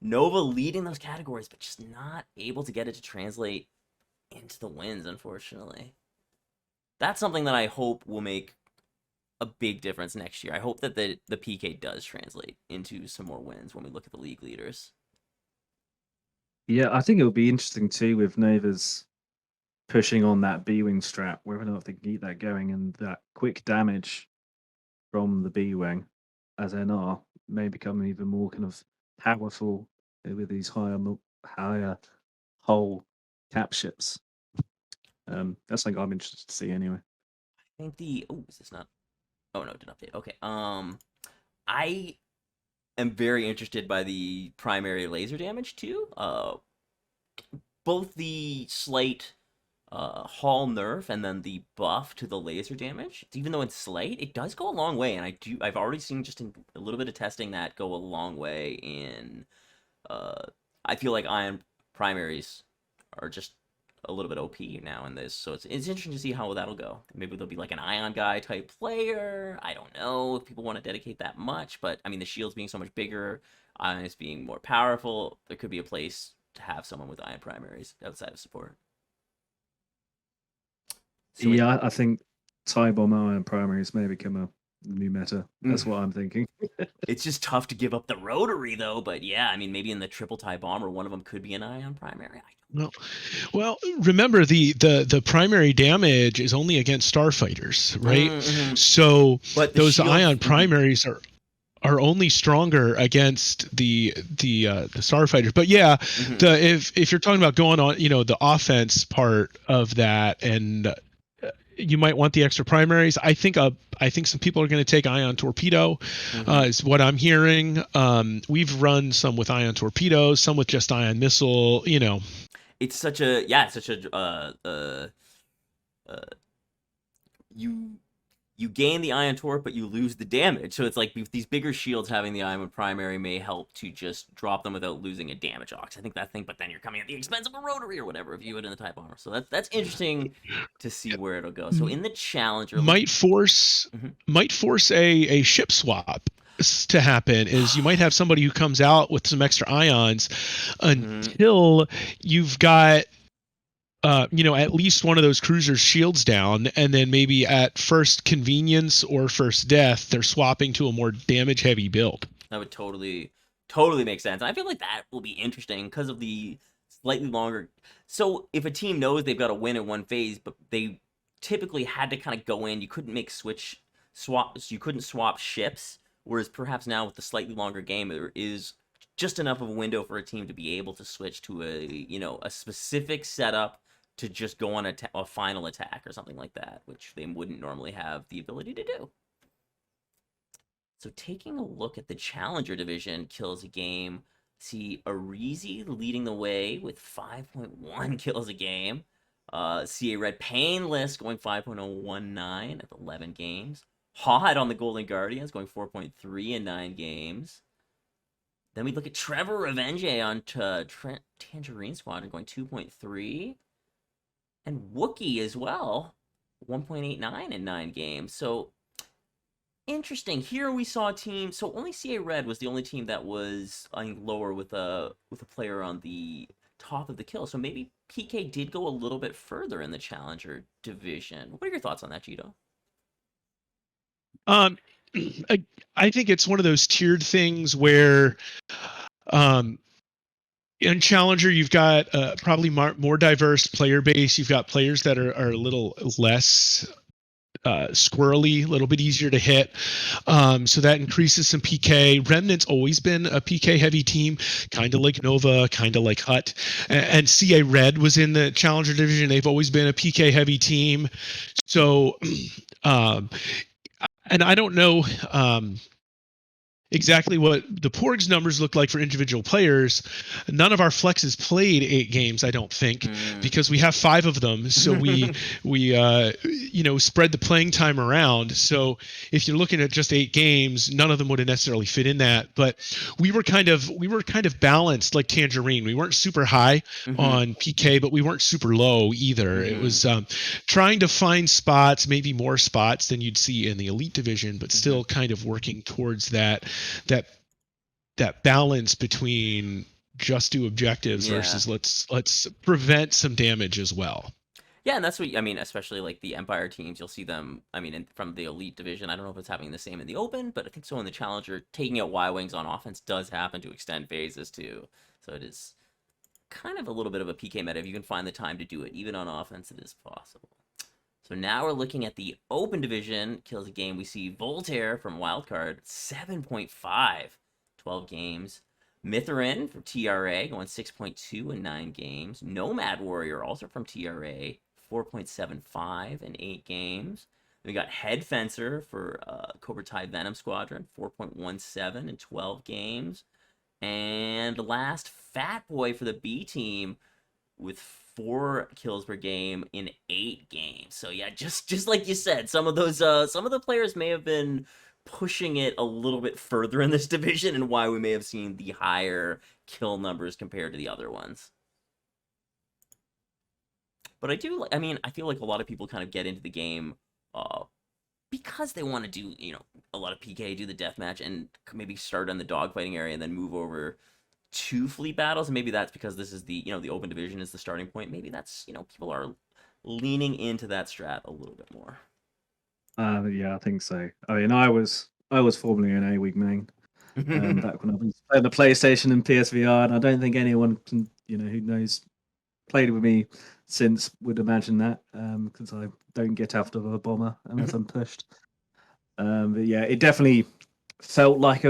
Speaker 1: Nova leading those categories, but just not able to get it to translate into the wins, unfortunately. That's something that I hope will make a big difference next year. I hope that the PK does translate into some more wins when we look at the league leaders.
Speaker 3: Yeah, I think it'll be interesting too with Nova's pushing on that B-wing strap, whether or not they can keep that going, and that quick damage from the B-wing as NR may become even more kind of powerful with these higher hull cap ships. That's something I'm interested to see anyway.
Speaker 1: I think is this not? Oh no, it did update. Okay. I am very interested by the primary laser damage too. Both the slight hull nerf and then the buff to the laser damage. Even though it's slight, it does go a long way, and I've already seen just in a little bit of testing that go a long way in. I feel like ion primaries are just a little bit OP now in this, so it's interesting to see how that'll go. Maybe there'll be like an ion guy type player. I don't know if people want to dedicate that much, but I mean the shields being so much bigger, ions being more powerful, there could be a place to have someone with ion primaries outside of support.
Speaker 3: So yeah, I think tie bomb ion primaries may become a new meta. That's what I'm thinking.
Speaker 1: It's just tough to give up the rotary though, but yeah, I mean maybe in the triple tie bomber one of them could be an ion primary.
Speaker 2: Well, remember the primary damage is only against starfighters, right?
Speaker 1: Mm-hmm.
Speaker 2: So
Speaker 1: but
Speaker 2: those
Speaker 1: shields,
Speaker 2: ion primaries are only stronger against the starfighters. But yeah, if you're talking about going on, the offense part of that, and you might want the extra primaries. I think some people are going to take ion torpedo, is what I'm hearing. We've run some with ion torpedoes, some with just ion missile.
Speaker 1: It's such a you gain the ion torp, but you lose the damage. So it's like these bigger shields having the ion primary may help to just drop them without losing a damage ox. I think that thing, but then you're coming at the expense of a rotary or whatever if you it in the type armor. So that's interesting to see where it'll go. So in the challenger,
Speaker 2: might force a ship swap to happen. Is you might have somebody who comes out with some extra ions until you've got at least one of those cruisers shields down, and then maybe at first convenience or first death, they're swapping to a more damage heavy build.
Speaker 1: That would totally make sense. And I feel like that will be interesting because of the slightly longer. So if a team knows they've got to win in one phase, but they typically had to kind of go in, you couldn't make swaps, you couldn't swap ships. Whereas perhaps now with the slightly longer game, there is just enough of a window for a team to be able to switch to a specific setup to just go on a final attack or something like that, which they wouldn't normally have the ability to do. So taking a look at the Challenger division kills a game, see Arizi leading the way with 5.1 kills a game. See a Red Painless going 5.019 at 11 games. Hod on the Golden Guardians going 4.3 in 9 games. Then we look at Trevor Revenge on Tangerine Squadron going 2.3. And Wookiee as well, 1.89 in 9 games. So interesting. Here we saw a team. So only CA Red was the only team that was, I think, lower with a player on the top of the kill. So maybe PK did go a little bit further in the Challenger division. What are your thoughts on that, Gito?
Speaker 2: Um, I think it's one of those tiered things where, um, in Challenger, you've got probably more diverse player base. You've got players that are a little less squirrely, a little bit easier to hit. So that increases some PK. Remnant's always been a PK heavy team, kind of like Nova, kind of like Hut. And CA Red was in the Challenger division. They've always been a PK heavy team. So, um, and I don't know exactly what the Porg's numbers look like for individual players. None of our flexes played 8 games, I don't think, because we have 5 of them. So we spread the playing time around. So if you're looking at just 8 games, none of them would have necessarily fit in that. But we were kind of balanced like Tangerine. We weren't super high on PK, but we weren't super low either. It was trying to find spots, maybe more spots than you'd see in the elite division, but still kind of working towards that balance between just do objectives versus let's prevent some damage as well.
Speaker 1: Yeah, and that's what I mean, especially like the Empire teams, you'll see them, I mean, from the Elite division. I don't know if it's happening the same in the Open, but I think so in the Challenger. Taking out Y-Wings on offense does happen to extend phases too. So it is kind of a little bit of a PK meta. If you can find the time to do it, even on offense, it is possible. So now we're looking at the Open division. Kills a game. We see Voltaire from Wildcard, 7.5, 12 games. Mytherin from TRA going 6.2 in 9 games. Nomad Warrior also from TRA, 4.75 in 8 games. Then we got Head Fencer for Cobra Tide Venom Squadron, 4.17 in 12 games. And last, Fat Boy for the B team with 4 kills per game in 8 games. So yeah, just like you said, some of the players may have been pushing it a little bit further in this division, and why we may have seen the higher kill numbers compared to the other ones. But I mean, I feel like a lot of people kind of get into the game because they want to do, a lot of PK, do the deathmatch, and maybe start on the dogfighting area and then move over to fleet battles. And maybe that's because this is the Open division is the starting point. Maybe that's, people are leaning into that strat a little bit more.
Speaker 3: Yeah, I think so. I mean, I was formerly an A-Wing main back when I was playing the PlayStation and PSVR, and I don't think anyone can, who knows, played with me since would imagine that, because I don't get out of a bomber unless I'm pushed. But yeah, it definitely felt like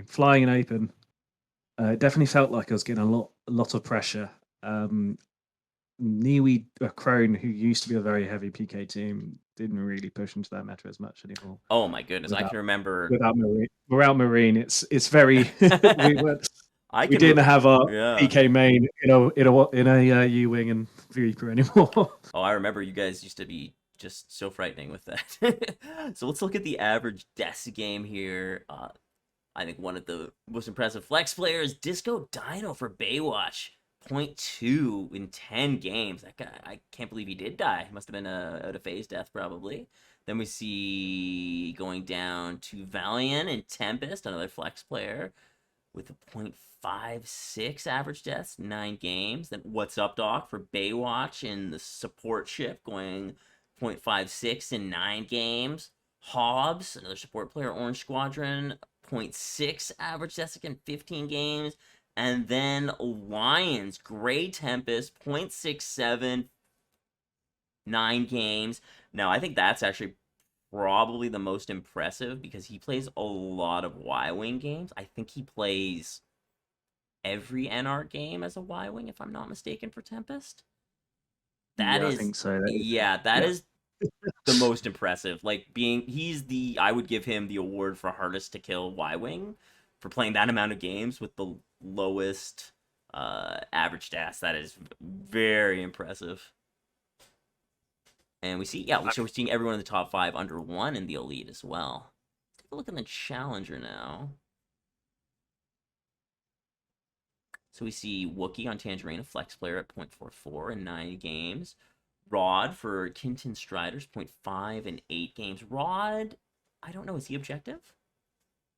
Speaker 3: flying in open. It definitely felt like I was getting a lot of pressure. Niwi Crone, who used to be a very heavy PK team, didn't really push into that meta as much anymore.
Speaker 1: Oh my goodness, I can remember
Speaker 3: Without Marine, it's very we didn't have our
Speaker 1: yeah.
Speaker 3: PK main in a U-wing and Reaper anymore.
Speaker 1: Oh, I remember you guys used to be just so frightening with that. So let's look at the average deaths game here. I think one of the most impressive flex players, Disco Dino for Baywatch. 0.2 in 10 games. That guy, I can't believe he did die. Must have been out of phase death, probably. Then we see going down to Valiant and Tempest, another flex player, with a 0.56 average deaths, 9 games. Then What's Up Doc for Baywatch in the support ship, going 0.56 in 9 games. Hobbs, another support player, Orange Squadron, 0.6 average deaths in 15 games. And then Lions, Grey Tempest, 0.67, 9 games. Now, I think that's actually probably the most impressive because he plays a lot of Y-Wing games. I think he plays every NR game as a Y-Wing, if I'm not mistaken, for Tempest.
Speaker 3: I think so.
Speaker 1: That is the most impressive. Like, I would give him the award for hardest to kill Y-Wing for playing that amount of games with the lowest average stats. That is very impressive. And we see, we're seeing everyone in the top 5 under 1 in the elite as well. Let's take a look at the Challenger now. So we see Wookiee on Tangerine, a flex player at 0.44 in 9 games. Rod for Kinton Striders, 0.5 and 8 games. Rod, I don't know, is he objective?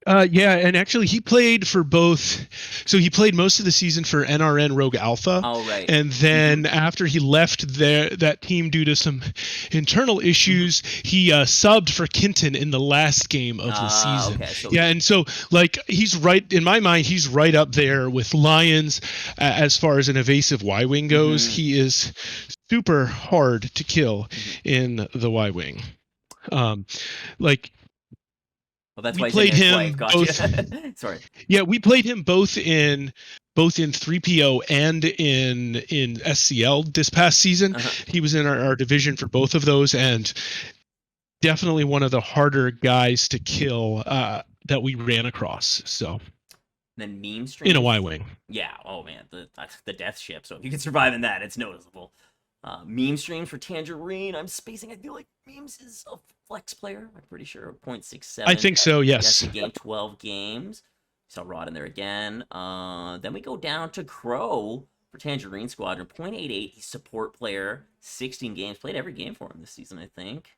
Speaker 2: Yeah, and actually he played for both. So he played most of the season for NRN Rogue Alpha,
Speaker 1: Oh, right.
Speaker 2: and then after he left that team due to some internal issues, he subbed for Kinton in the last game of the season.
Speaker 1: Okay, so
Speaker 2: Yeah, and so like he's right in my mind. He's right up there with Lions as far as an evasive Y-wing goes. He is super hard to kill in the Y-wing. Like.
Speaker 1: well, that's
Speaker 2: We
Speaker 1: why he's
Speaker 2: played
Speaker 1: in his
Speaker 2: him
Speaker 1: wife. Gotcha. Sorry.
Speaker 2: Yeah, we played him both in 3PO and in SCL this past season. He was in our division for both of those, and definitely one of the harder guys to kill that we ran across. So
Speaker 1: Then meme streams
Speaker 2: in a Y-wing.
Speaker 1: Yeah. Oh man, the death ship. So if you can survive in that, it's noticeable. Meme streams for Tangerine. I'm spacing. I feel like memes is a flex player. I'm pretty sure 0.67.
Speaker 2: I think so. Yes.
Speaker 1: Yes, game 12 games. Saw Rod in there again. Then we go down to Crow for Tangerine Squadron, 0.88. He's support player, 16 games. Played every game for him this season, I think.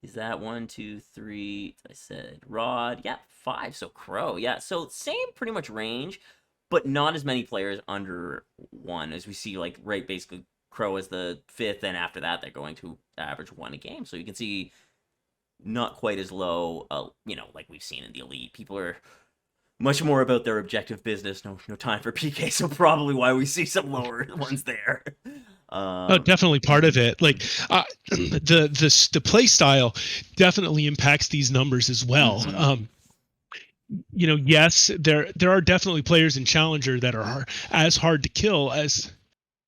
Speaker 1: Is that 1, 2, 3? I said Rod. Yeah, 5. So Crow. Yeah, so same pretty much range, but not as many players under 1 as we see. Like right, basically Crow is the 5th, and after that they're going to average 1 a game. So you can see not quite as low. Like we've seen in the Elite, people are much more about their objective business. No time for PK. So probably why we see some lower ones there.
Speaker 2: Definitely part of it. Like the play style definitely impacts these numbers as well. Yes, there are definitely players in Challenger that are as hard to kill as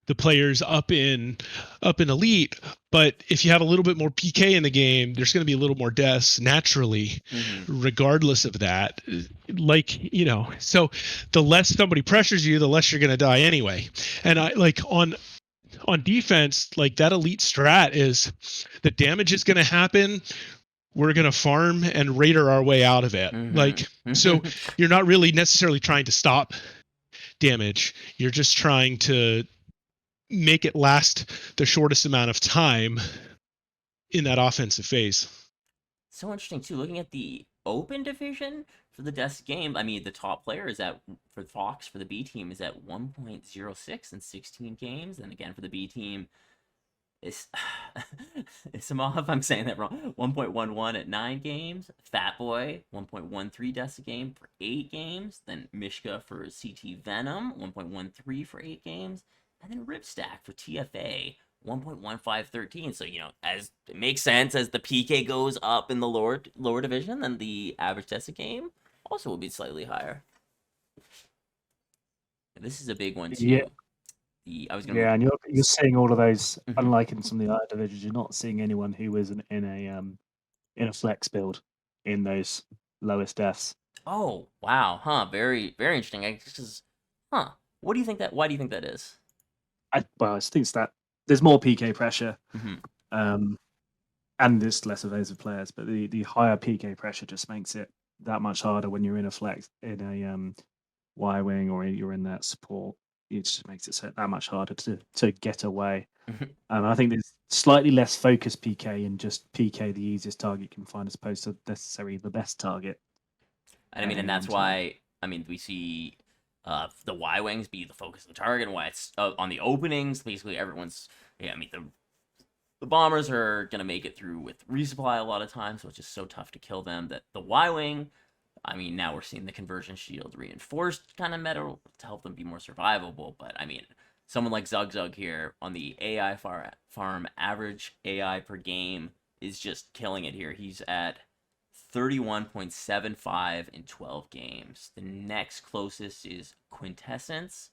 Speaker 2: the players up in Elite, but if you have a little bit more PK in the game, there's going to be a little more deaths naturally, regardless of that. So the less somebody pressures you, the less you're going to die anyway. And I like on defense, like that Elite strat is the damage is going to happen. We're going to farm and raider our way out of it. So you're not really necessarily trying to stop damage. You're just trying to make it last the shortest amount of time in that offensive phase.
Speaker 1: So interesting too. Looking at the open division for the death game, I mean the top player is at for Fox for the B team is at 1.06 in 16 games, and again for the B team is Isamov, if I'm saying that wrong, 1.11 at 9 games. Fat Boy 1.13 deaths a game for 8 games. Then Mishka for CT Venom 1.13 for 8 games. And then Ripstack for TFA, 1.1513. So, as it makes sense, as the PK goes up in the lower division, then the average deaths a game also will be slightly higher. This is a big one, too.
Speaker 3: Yeah. And you're seeing all of those, unlike in some of the other divisions, you're not seeing anyone who is in a flex build in those lowest deaths.
Speaker 1: Oh, wow. Very, very interesting. What do you think why do you think that is?
Speaker 3: I think that there's more PK pressure, and there's less evasive players. But the higher PK pressure just makes it that much harder when you're in a flex in a Y-wing or you're in that support. It just makes it that much harder to get away. I think there's slightly less focused PK and just PK the easiest target you can find as opposed to necessarily the best target.
Speaker 1: And that's why we see the Y-wings be the focus of the target, and why it's on the openings. Basically, everyone's the bombers are gonna make it through with resupply a lot of times, so it's just so tough to kill them. That the Y-wing, now we're seeing the conversion shield reinforced kind of meta to help them be more survivable. But someone like Zug here on the AI farm, average AI per game is just killing it here. He's at 31.75 in 12 games. The next closest is Quintessence,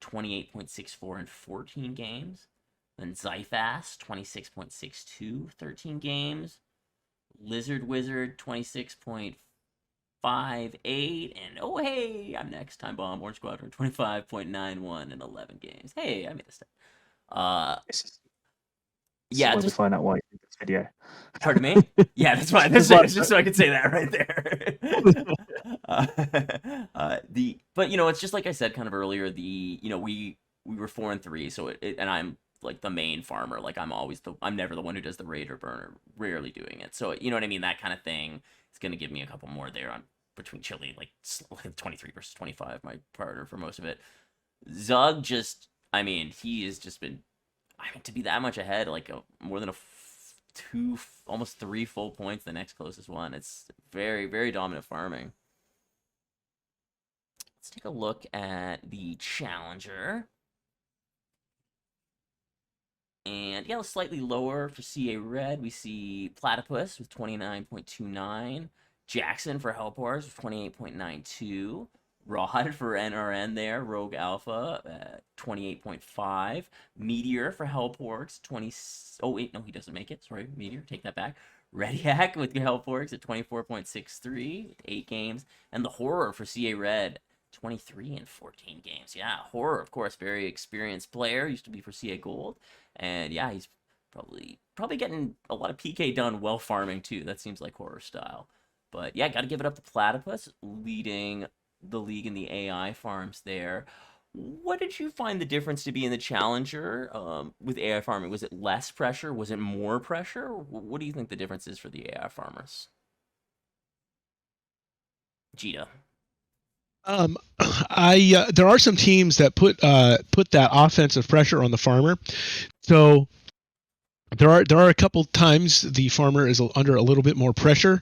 Speaker 1: 28.64 in 14 games. Then Zyphas, 26.62, 13 games. Lizard Wizard, 26.58. And oh, hey, I'm next. Time Bomb, Orange Squadron, 25.91 in 11 games. Hey, I made a step.
Speaker 3: Yeah, to find out why you think this video.
Speaker 1: Pardon me? Yeah, that's fine. That's it. It's just so I could say that right there. But it's just like I said kind of earlier. We were 4-3, so and I'm like the main farmer. Like I'm never the one who does the raid or burner, rarely doing it. So you know what I mean? That kind of thing is gonna give me a couple more there on between Chile, like 23 versus 25, my partner for most of it. Zug just, I mean, he has just been, I mean, to be that much ahead, like more than almost 3 full points the next closest one. It's very, very dominant farming. Let's take a look at the Challenger. And yeah, slightly lower for CA Red. We see Platypus with 29.29. Jackson for Helpors with 28.92. Rod for NRN there, Rogue Alpha, 28.5. Meteor for Hellporks, 20. Oh, wait, no, he doesn't make it. Sorry, Meteor, take that back. Rediac with Hellporks at 24.63 with 8 games. And the Horror for CA Red, 23 and 14 games. Yeah, Horror, of course, very experienced player. Used to be for CA Gold. And yeah, he's probably getting a lot of PK done while farming, too. That seems like Horror style. But yeah, got to give it up to Platypus, leading the league in the AI farms there. What did you find the difference to be in the Challenger with AI farming? Was it less pressure? Was it more pressure? What do you think the difference is for the AI farmers? Jita.
Speaker 2: There are some teams that put that offensive pressure on the farmer. So there are a couple times the farmer is under a little bit more pressure,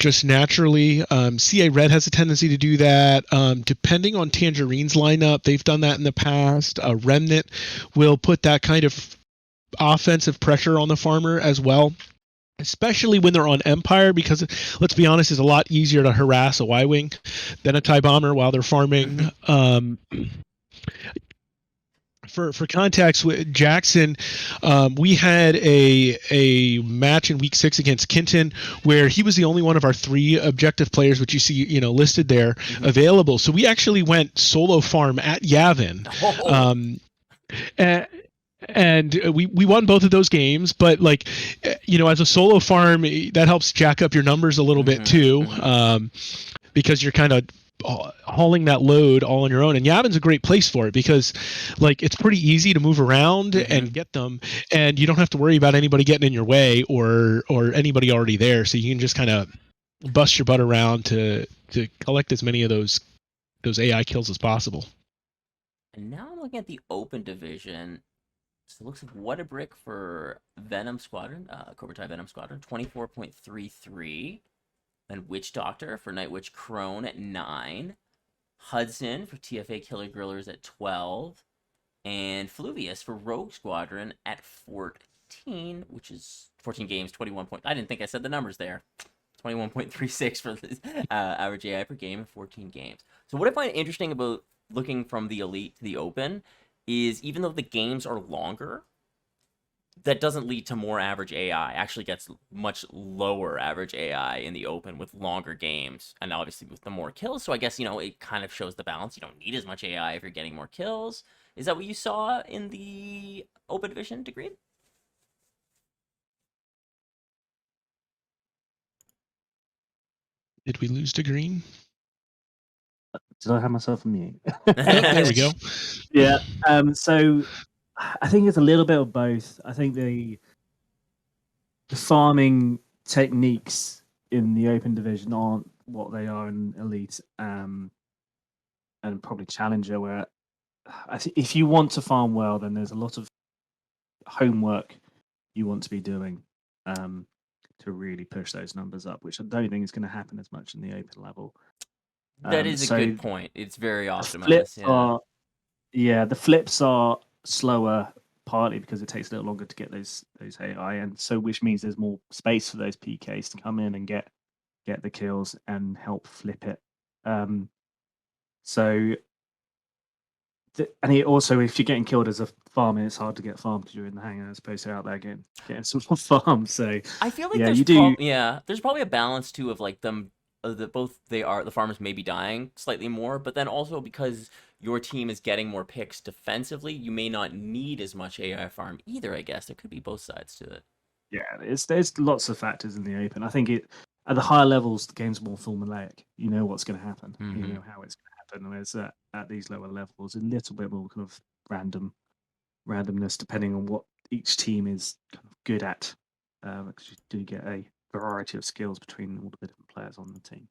Speaker 2: just naturally. CA Red has a tendency to do that. Depending on Tangerine's lineup, they've done that in the past. Remnant will put that kind of offensive pressure on the farmer as well, especially when they're on Empire, because let's be honest, it's a lot easier to harass a Y-Wing than a TIE Bomber while they're farming. For context with Jackson, we had a match in week 6 against Kenton where he was the only one of our 3 objective players, which you see listed there, available. So we actually went solo farm at Yavin. And we won both of those games, but as a solo farm, that helps jack up your numbers a little bit too, because you're kind of hauling that load all on your own. And Yavin's a great place for it because it's pretty easy to move around and get them, and you don't have to worry about anybody getting in your way or anybody already there. So you can just kind of bust your butt around to collect as many of those AI kills as possible.
Speaker 1: And now I'm looking at the open division. So it looks like What a Brick for Venom Squadron, Cobra Tai Venom Squadron, 24.33. Then Witch Doctor for Night Witch Crone at 9. Hudson for TFA Killer Grillers at 12. And Fluvius for Rogue Squadron at 14, which is 14 games, 21 points. I didn't think I said the numbers there. 21.36 for the average AI per game in 14 games. So what I find interesting about looking from the Elite to the Open is even though the games are longer, that doesn't lead to more average AI. Actually gets much lower average AI in the Open with longer games, and obviously with the more kills. So I guess, it kind of shows the balance. You don't need as much AI if you're getting more kills. Is that what you saw in the Open Division, Degree?
Speaker 2: Did we lose to Green?
Speaker 3: Did I have myself on mute?
Speaker 2: Oh, there we go.
Speaker 3: Yeah. So I think it's a little bit of both. I think the farming techniques in the Open Division aren't what they are in Elite, and probably Challenger, where if you want to farm well, then there's a lot of homework you want to be doing to really push those numbers up, which I don't think is going to happen as much in the Open level.
Speaker 1: That is a good point. It's very optimized.
Speaker 3: The flips are slower, partly because it takes a little longer to get those AI, and so which means there's more space for those PKs to come in and get the kills and help flip it. And it also, if you're getting killed as a farmer, it's hard to get farmed because you're in the hangar as opposed to out there getting some more farms. So
Speaker 1: I feel like there's probably a balance too of them. The farmers may be dying slightly more, but then also because your team is getting more picks defensively, you may not need as much AI farm either. I guess there could be both sides to it.
Speaker 3: Yeah, there's lots of factors in the Open. I think at the higher levels, the game's more formulaic. You know what's going to happen. You know how it's going to happen. Whereas at these lower levels, a little bit more kind of random randomness depending on what each team is kind of good at, because you do get a variety of skills between all the different players on the team.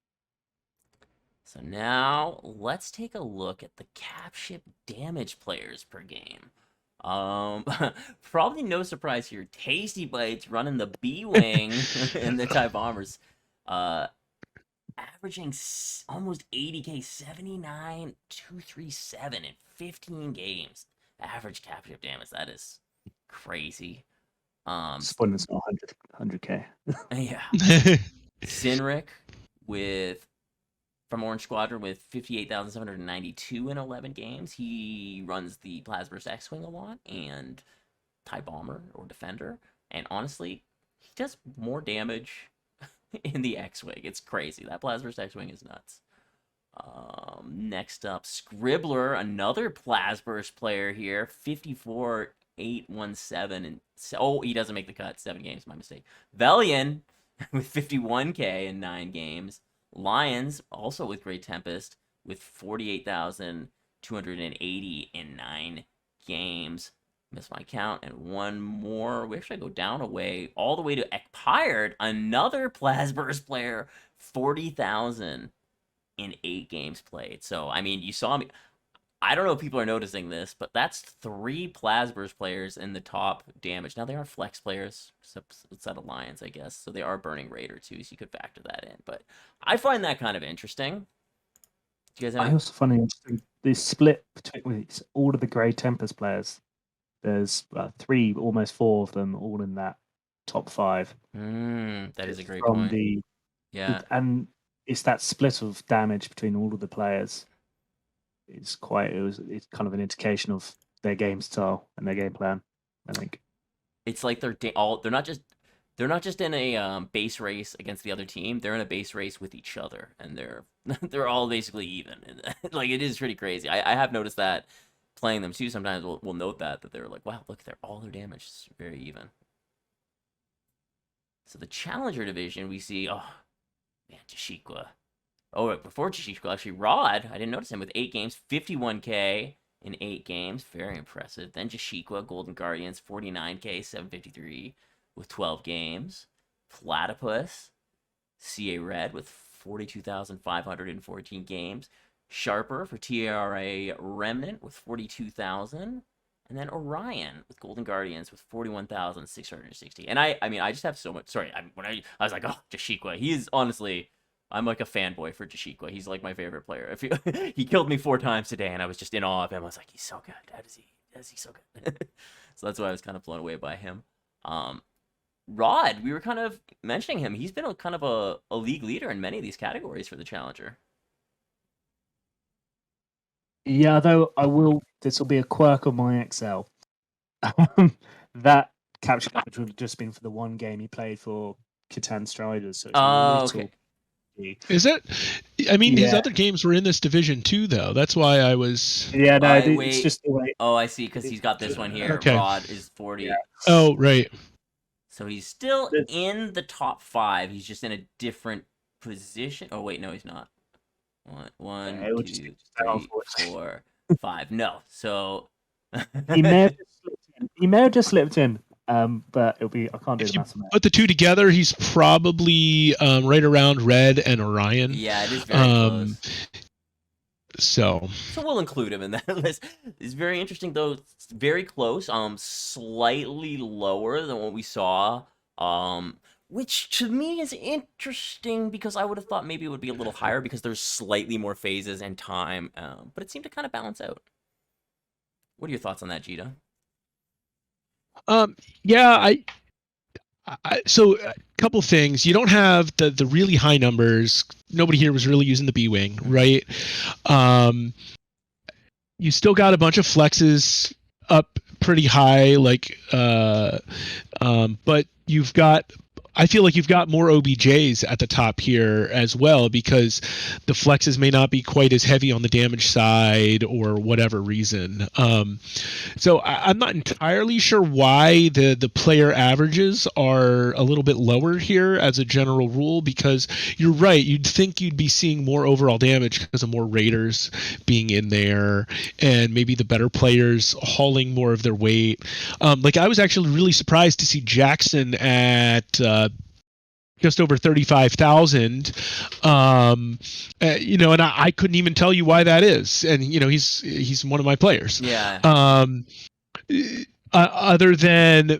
Speaker 1: So now let's take a look at the capship damage players per game. Probably no surprise here. Tasty Bites running the B wing in the TIE Bombers, averaging almost 80k, 79,237 in 15 games. Average capship damage. That is crazy.
Speaker 3: Spoiling it's not 100k.
Speaker 1: Yeah. Sinric from Orange Squadron with 58,792 in 11 games. He runs the Plasma's X-Wing a lot and TIE Bomber or Defender. And honestly, he does more damage in the X-Wing. It's crazy. That Plasma's X-Wing is nuts. Next up, Scribbler, another Plasburst player here, 54,817. And he doesn't make the cut. 7 games, my mistake. Velian with 51k in 9 games. Lions, also with Great Tempest, with 48,280 in 9 games. Missed my count. And one more. We actually go down all the way to Ekpired, another Plasburst player, 40,000 in 8 games played. So, I mean, you saw me. I don't know if people are noticing this, but that's 3 Plasburst players in the top damage. Now, they are flex players, outside of Lions, I guess. So they are Burning Raider, too, so you could factor that in. But I find that kind of interesting. Do you guys have
Speaker 3: I also find it interesting the split between all of the Grey Tempest players. There's 3, almost 4 of them, all in that top 5.
Speaker 1: That is a great point. Yeah.
Speaker 3: And it's that split of damage between all of the players. It's kind of an indication of their game style and their game plan, I think.
Speaker 1: It's like they're not just in a base race against the other team. They're in a base race with each other, and they're all basically even. Like, it is pretty crazy. I have noticed that playing them too. Sometimes we'll note that they're like, wow, look, all their damage is very even. So the Challenger division, we see, oh man, Jashikwa. Oh, before Jashikwa, actually, Rod, I didn't notice him with 8 games, 51k in 8 games. Very impressive. Then Jashikwa, Golden Guardians, 49k, 753 with 12 games. Platypus, CA Red with 42,514 games. Sharper for TRA Remnant with 42,000. And then Orion with Golden Guardians with 41,660. And I mean, I just have so much. Sorry, when I was like, oh, Jashikwa. He is honestly, I'm like a fanboy for Jashikwa. He's like my favorite player. He killed me 4 times today, and I was just in awe of him. I was like, he's so good. How is he so good? So that's why I was kind of blown away by him. Rod, we were kind of mentioning him. He's been kind of a league leader in many of these categories for the Challenger.
Speaker 3: Yeah, though this will be a quirk of my Excel. That capture damage would have just been for the one game he played for Catan Striders. So it's
Speaker 1: okay.
Speaker 2: Is it? I mean, his other games were in this division too, though. That's why I was.
Speaker 3: Yeah, no, it's just the way.
Speaker 1: Oh, I see, because he's got this one here.
Speaker 2: Okay.
Speaker 1: Rod is 40.
Speaker 3: Yeah.
Speaker 2: Oh, right.
Speaker 1: So he's still in the top 5. He's just in a different position. Oh, wait, no, he's not. One, 2, 3, 4, 5. No, so
Speaker 3: he may have just slipped in. But it'll be. I can't do the math.
Speaker 2: Put the 2 together, he's probably right around Red and Orion.
Speaker 1: Yeah, it is very close.
Speaker 2: So
Speaker 1: we'll include him in that list. It's very interesting, though. It's very close. Slightly lower than what we saw. Which to me is interesting because I would have thought maybe it would be a little higher because there's slightly more phases and time. But it seemed to kind of balance out. What are your thoughts on that, Jita?
Speaker 2: Yeah, so a couple things. You don't have the really high numbers. Nobody here was really using the B-Wing, right? You still got a bunch of flexes up pretty high, but you've got I feel like you've got more OBJs at the top here as well, because the flexes may not be quite as heavy on the damage side or whatever reason. So I'm not entirely sure why the player averages are a little bit lower here as a general rule, because you're right. You'd think you'd be seeing more overall damage because of more raiders being in there and maybe the better players hauling more of their weight. Like I was actually really surprised to see Jackson at just over 35,000. And I couldn't even tell you why that is. And he's one of my players.
Speaker 1: Yeah.
Speaker 2: Other than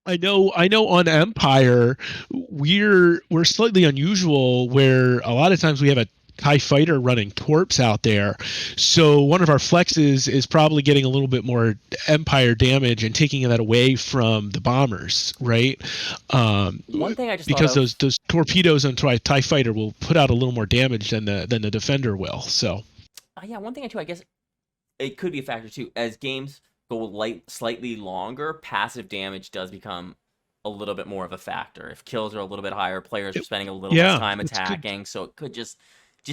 Speaker 2: I know on Empire we're slightly unusual, where a lot of times we have a TIE fighter running torps out there. So one of our flexes is probably getting a little bit more Empire damage and taking that away from the bombers, right?
Speaker 1: One thing I just
Speaker 2: because
Speaker 1: thought of,
Speaker 2: those torpedoes on TIE fighter will put out a little more damage than the defender will. So
Speaker 1: yeah, one thing too, I guess it could be a factor too. As games go slightly longer, passive damage does become a little bit more of a factor. If kills are a little bit higher, players are spending a little less time attacking, so it could just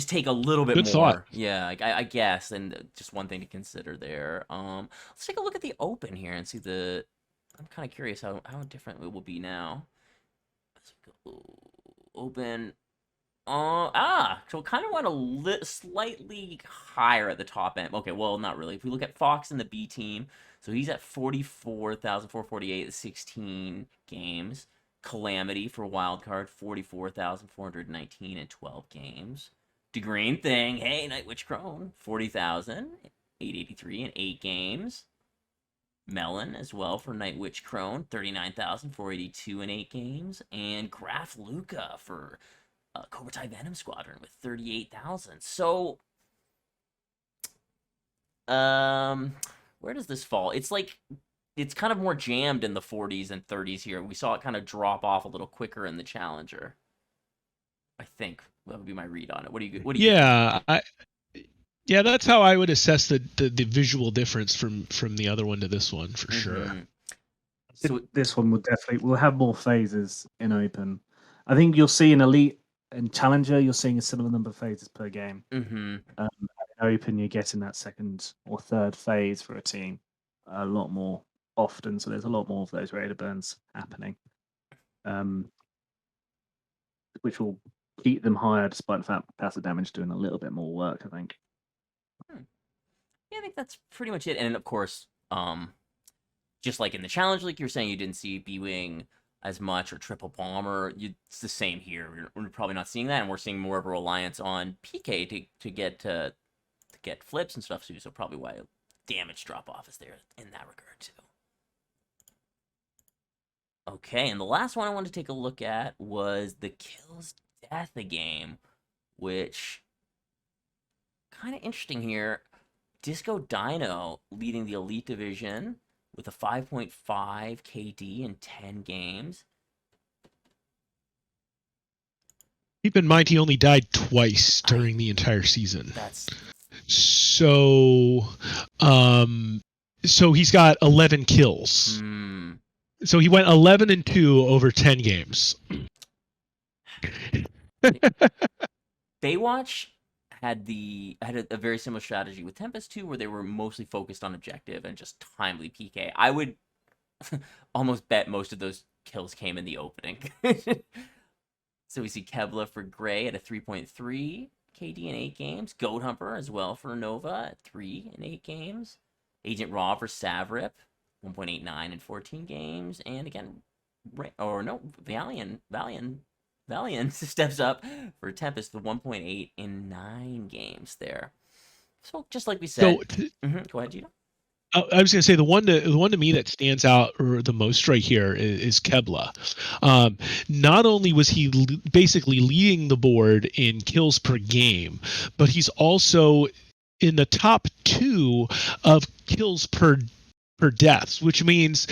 Speaker 1: take a little bit
Speaker 2: Good
Speaker 1: more.
Speaker 2: thought.
Speaker 1: Yeah, I guess, and just one thing to consider there. Let's take a look at the open here and see the. I'm kind of curious how different it will be now. Let's go open. So it kind of went slightly higher at the top end. Okay, well, not really. If we look at Fox in the B team, so he's at 44,448 at 16 games. Calamity for wildcard, 44,419 in 12 games. DeGreen Thing, hey, Night Witch Crone, 40,883 in 8 games. Melon as well for Night Witch Crone, 39,482 in 8 games. And Graf Luca for Cobra Tai Venom Squadron with 38,000. So, where does this fall? It's like, it's kind of more jammed in the 40s and 30s here. We saw it kind of drop off a little quicker in the Challenger. I think that would be my read on it. What do you?
Speaker 2: Yeah, yeah, that's how I would assess the visual difference from the other one to this one for sure.
Speaker 3: So this one will have more phases in open. I think you'll see in Elite and Challenger, you're seeing a similar number of phases per game.
Speaker 1: Mm-hmm.
Speaker 3: In open, you're getting that second or third phase for a team a lot more often. So there's a lot more of those raider burns happening, which will keep them higher despite the fact passive damage doing a little bit more work, I think.
Speaker 1: Yeah, I think that's pretty much it. And of course, just like in the challenge, like you're saying, you didn't see B-Wing as much or triple bomber. It's the same here. We're probably not seeing that, and we're seeing more of a reliance on PK to get flips and stuff too. So probably why damage drop off is there in that regard too. Okay, and the last one I wanted to take a look at was the Kills Death game, which kind of interesting here. Disco Dino leading the Elite Division with a 5.5 KD in 10 games.
Speaker 2: Keep in mind he only died twice during the entire season.
Speaker 1: That's
Speaker 2: so he's got 11 kills. So he went 11-2 over 10 games.
Speaker 1: Baywatch had a very similar strategy with Tempest 2, where they were mostly focused on objective and just timely PK. I would almost bet most of those kills came in the opening. So we see Kevla for Gray at a 3.3 KD in 8 games. Goat Humper as well for Nova at 3 in 8 games. Agent Raw for Savrip, 1.89 in 14 games. And again, Valiant steps up for Tempest with 1.8 in 9 games there. So just like we said, go ahead, Gino.
Speaker 2: I was going to say the one to me that stands out the most right here is Kebla. Not only was he basically leading the board in kills per game, but he's also in the top 2 of kills per deaths, which means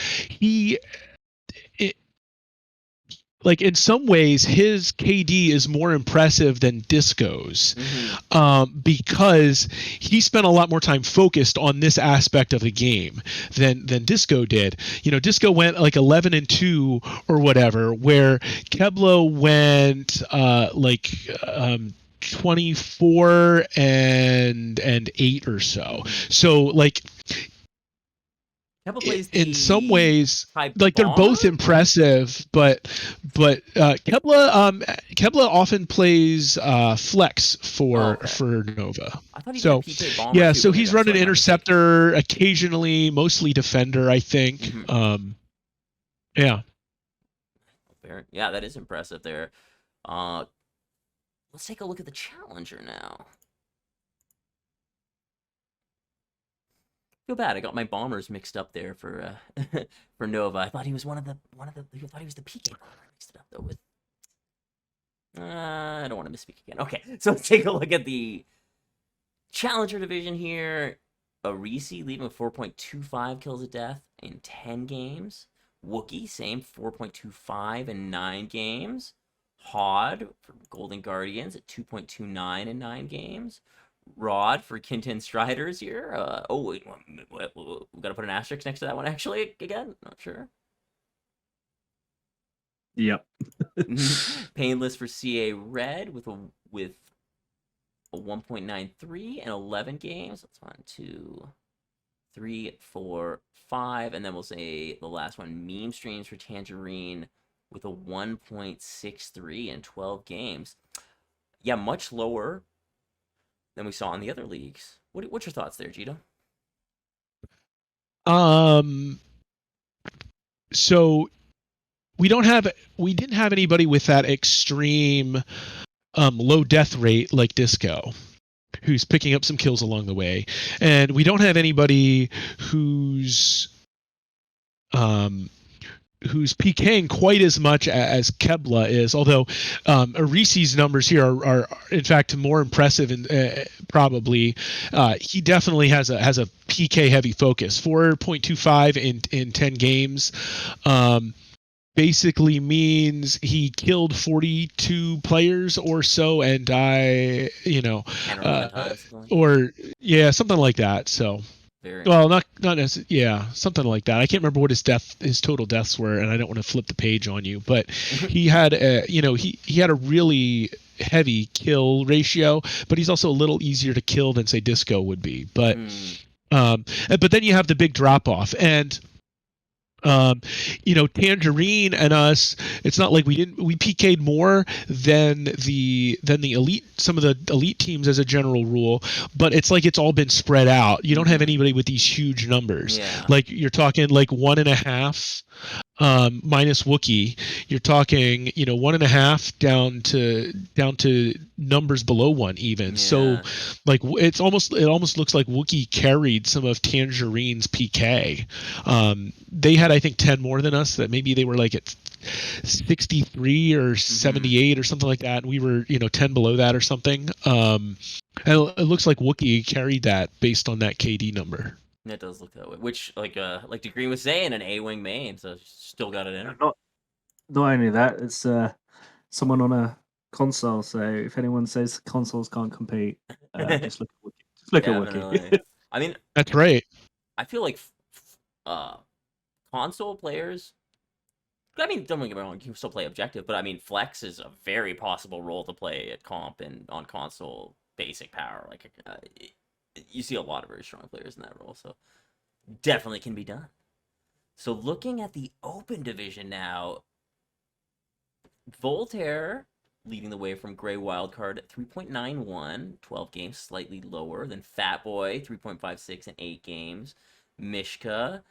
Speaker 2: like in some ways his KD is more impressive than Disco's, because he spent a lot more time focused on this aspect of the game than Disco did. Disco went like 11-2 or whatever, where Kebla went 24 and 8 or so. So like
Speaker 1: Kebba plays
Speaker 2: in some ways,
Speaker 1: type
Speaker 2: like they're both
Speaker 1: bomber?
Speaker 2: impressive, but Kebla often plays flex
Speaker 1: Oh, okay.
Speaker 2: for Nova.
Speaker 1: I thought he played
Speaker 2: So
Speaker 1: PK bomber
Speaker 2: yeah,
Speaker 1: too,
Speaker 2: so
Speaker 1: but maybe
Speaker 2: he's
Speaker 1: that's
Speaker 2: running
Speaker 1: my mistake.
Speaker 2: interceptor occasionally, mostly defender, I think. Yeah.
Speaker 1: Yeah, that is impressive there. Let's take a look at the challenger now. Feel bad. I got my bombers mixed up there for for Nova. I thought he was one of the. I thought he was the PK bomber. I mixed it up though with. I don't want to misspeak again. Okay, so let's take a look at the challenger division here. Arisi leading with 4.25 kills a death in 10 games. Wookie, same 4.25 in 9 games. Hod for Golden Guardians at 2.29 in 9 games. Rod for Kinten Striders here. Wait, we gotta put an asterisk next to that one actually. Again, not sure.
Speaker 3: Yep.
Speaker 1: Painless for CA Red with a 1.93 and 11 games. That's 1, 2, 3, 4, 5, and then we'll say the last one, Meme Streams for Tangerine with a 1.63 and 12 games. Yeah, much lower than we saw in the other leagues. What's your thoughts there, Gito?
Speaker 2: So we didn't have anybody with that extreme low death rate like Disco, who's picking up some kills along the way, and we don't have anybody who's PKing quite as much as Kebla is, although Arisi's numbers here are in fact more impressive, and probably he definitely has a PK heavy focus. 4.25 in 10 games. Basically means he killed 42 players or so and died,
Speaker 1: 10 or 11 times.
Speaker 2: or yeah, something like that. So
Speaker 1: Very
Speaker 2: well, not necessarily, yeah, something like that. I can't remember what his total deaths were, and I don't want to flip the page on you, but he had he had a really heavy kill ratio, but he's also a little easier to kill than say Disco would be. But but then you have the big drop off, and Tangerine and us, it's not like we PK'd more than the elite, some of the elite teams as a general rule, but it's like it's all been spread out. You don't have anybody with these huge numbers.
Speaker 1: Yeah.
Speaker 2: Like you're talking like 1.5 minus Wookie, you're talking 1.5 down to numbers below 1 even. Yeah. So like it almost looks like Wookie carried some of Tangerine's PK. They had I think 10 more than us. That maybe they were like at 63 or 78 or something like that, and we were 10 below that or something. And it looks like Wookie carried that based on that KD number.
Speaker 1: That does look that way. Which, like DeGreen was saying, an A-wing main, so still got it in.
Speaker 3: Not only that, it's someone on a console. So if anyone says consoles can't compete, just look at Wiki. Just look at Wiki.
Speaker 1: I mean,
Speaker 2: that's right.
Speaker 1: I feel like console players. I mean, don't get me wrong, you can still play objective, but I mean, flex is a very possible role to play at comp and on console basic power. Like, you see a lot of very strong players in that role, so definitely can be done. So looking at the open division now, Voltaire leading the way from Gray Wildcard at 3.91, 12 games, slightly lower than Fatboy, 3.56 in 8 games. Mishka,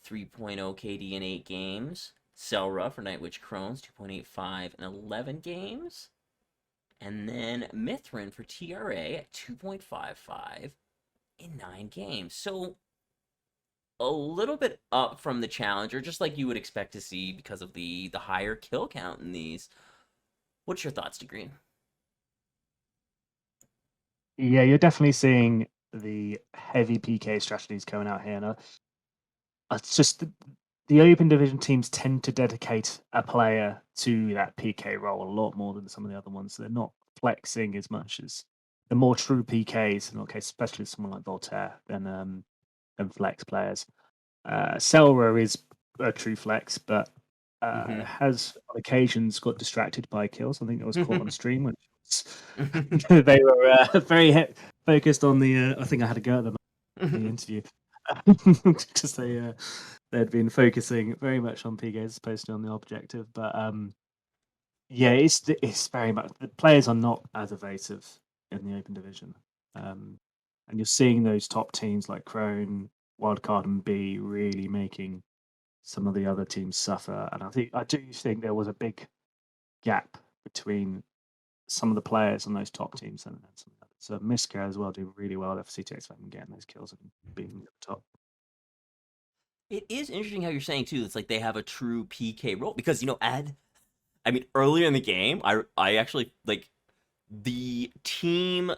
Speaker 1: 3.0 KD in 8 games. Selra for Night Witch Crones, 2.85 in 11 games. And then Mithrin for TRA at 2.55 in 9 games. So a little bit up from the challenger, just like you would expect to see because of the higher kill count in these. What's your thoughts, DeGreen?
Speaker 3: Yeah, you're definitely seeing the heavy PK strategies coming out here. And it's just the open division teams tend to dedicate a player to that PK role a lot more than some of the other ones. They're not flexing as much as the more true PKs, in that case, especially someone like Voltaire, than flex players. Selra is a true flex, but has on occasions got distracted by kills. I think it was caught on stream when they were focused on the. I think I had a go at them in the interview because they'd been focusing very much on PK as opposed to on the objective. But yeah, it's very much the players are not as evasive in the open division, and you're seeing those top teams like Crone, Wildcard, and B really making some of the other teams suffer. And I do think there was a big gap between some of the players on those top teams and some of the others. So Miska as well do really well for CTX and getting those kills and being at the top.
Speaker 1: It is interesting how you're saying too. It's like they have a true PK role because I mean, earlier in the game, I actually like the team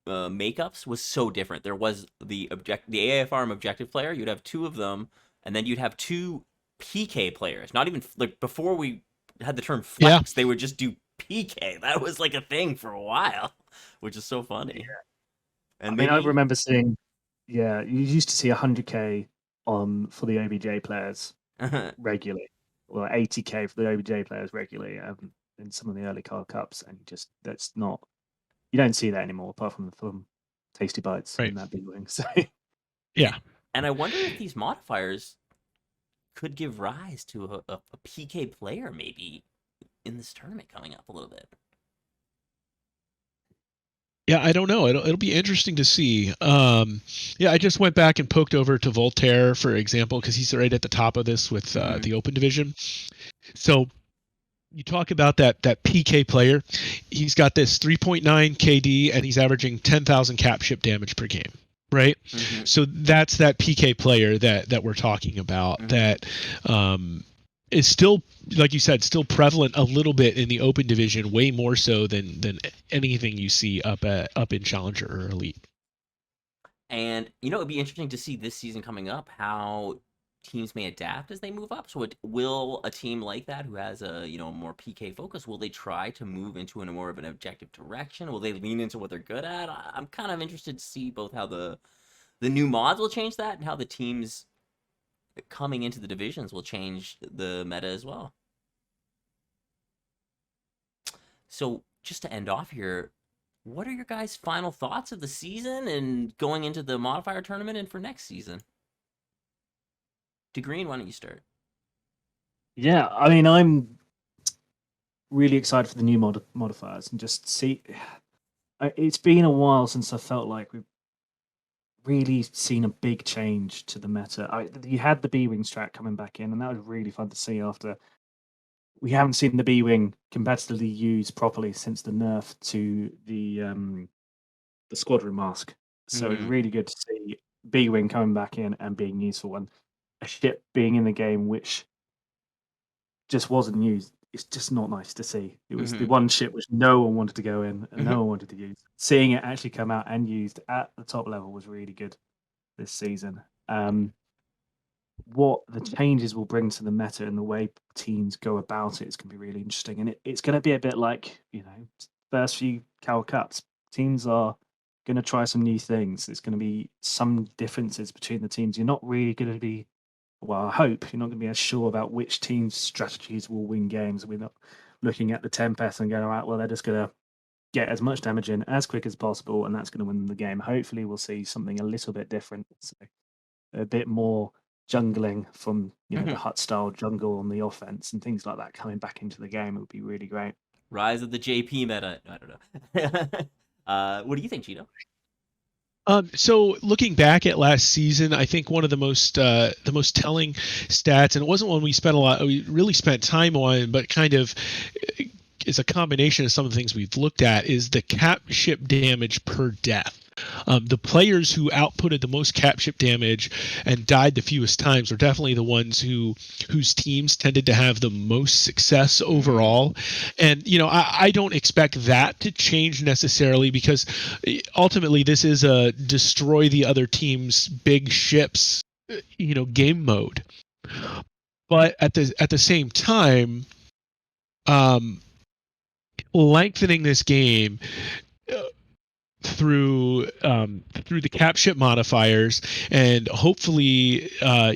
Speaker 1: makeups was so different. There was the AFRM objective player. You'd have two of them, and then you'd have two PK players. Not even like before we had the term flex, they would just do PK. That was like a thing for a while, which is so funny.
Speaker 3: Yeah.
Speaker 1: And
Speaker 3: I remember seeing, you used to see 100k for the OBJ players regularly, or 80k for the OBJ players regularly in some of the early card cups, and that's not. You don't see that anymore, apart from Tasty Bites in that big wing. So
Speaker 2: yeah,
Speaker 1: and I wonder if these modifiers could give rise to a PK player maybe in this tournament coming up a little bit.
Speaker 2: Yeah, I don't know. It'll be interesting to see. Yeah, I just went back and poked over to Voltaire, for example, because he's right at the top of this with the open division. So you talk about that PK player. He's got this 3.9 KD, and he's averaging 10,000 cap ship damage per game. Right? Mm-hmm. So that's that PK player that we're talking about that is still, like you said, still prevalent a little bit in the open division, way more so than anything you see up in Challenger or Elite.
Speaker 1: And it'd be interesting to see this season coming up how teams may adapt as they move up. So will a team like that who has a more PK focus, will they try to move into a more of an objective direction? Will they lean into what they're good at? I'm kind of interested to see both how the new mods will change that and how the teams coming into the divisions will change the meta as well. So just to end off here, what are your guys' final thoughts of the season and going into the modifier tournament and for next season? Green, why don't you start?
Speaker 3: Yeah, I mean, I'm really excited for the new modifiers and just see. It's been a while since I felt like we've really seen a big change to the meta. You had the B-Wing strat coming back in, and that was really fun to see after we haven't seen the B-Wing competitively used properly since the nerf to the squadron mask. So it's really good to see B-Wing coming back in and being useful, and a ship being in the game which just wasn't used. It's just not nice to see. It was the one ship which no one wanted to go in and no one wanted to use. Seeing it actually come out and used at the top level was really good this season. What the changes will bring to the meta and the way teams go about it is going to be really interesting. And it's going to be a bit like, first few Cal Cups. Teams are going to try some new things. There's going to be some differences between the teams. You're not really going to be, well, I hope you're not going to be as sure about which team's strategies will win games. We're not looking at the Tempest and going, all right, well, they're just going to get as much damage in as quick as possible, and that's going to win the game. Hopefully, we'll see something a little bit different. So a bit more jungling from the hut-style jungle on the offense and things like that coming back into the game. It would be really great.
Speaker 1: Rise of the JP meta. I don't know. What do you think, Cheeto?
Speaker 2: So looking back at last season, I think one of the most telling stats, and it wasn't one we really spent time on, but kind of is a combination of some of the things we've looked at, is the cap ship damage per death. The players who outputted the most cap ship damage and died the fewest times were definitely the ones whose teams tended to have the most success overall. And I don't expect that to change necessarily, because ultimately this is a destroy the other team's big ships game mode. But at the same time, lengthening this game through the cap ship modifiers and hopefully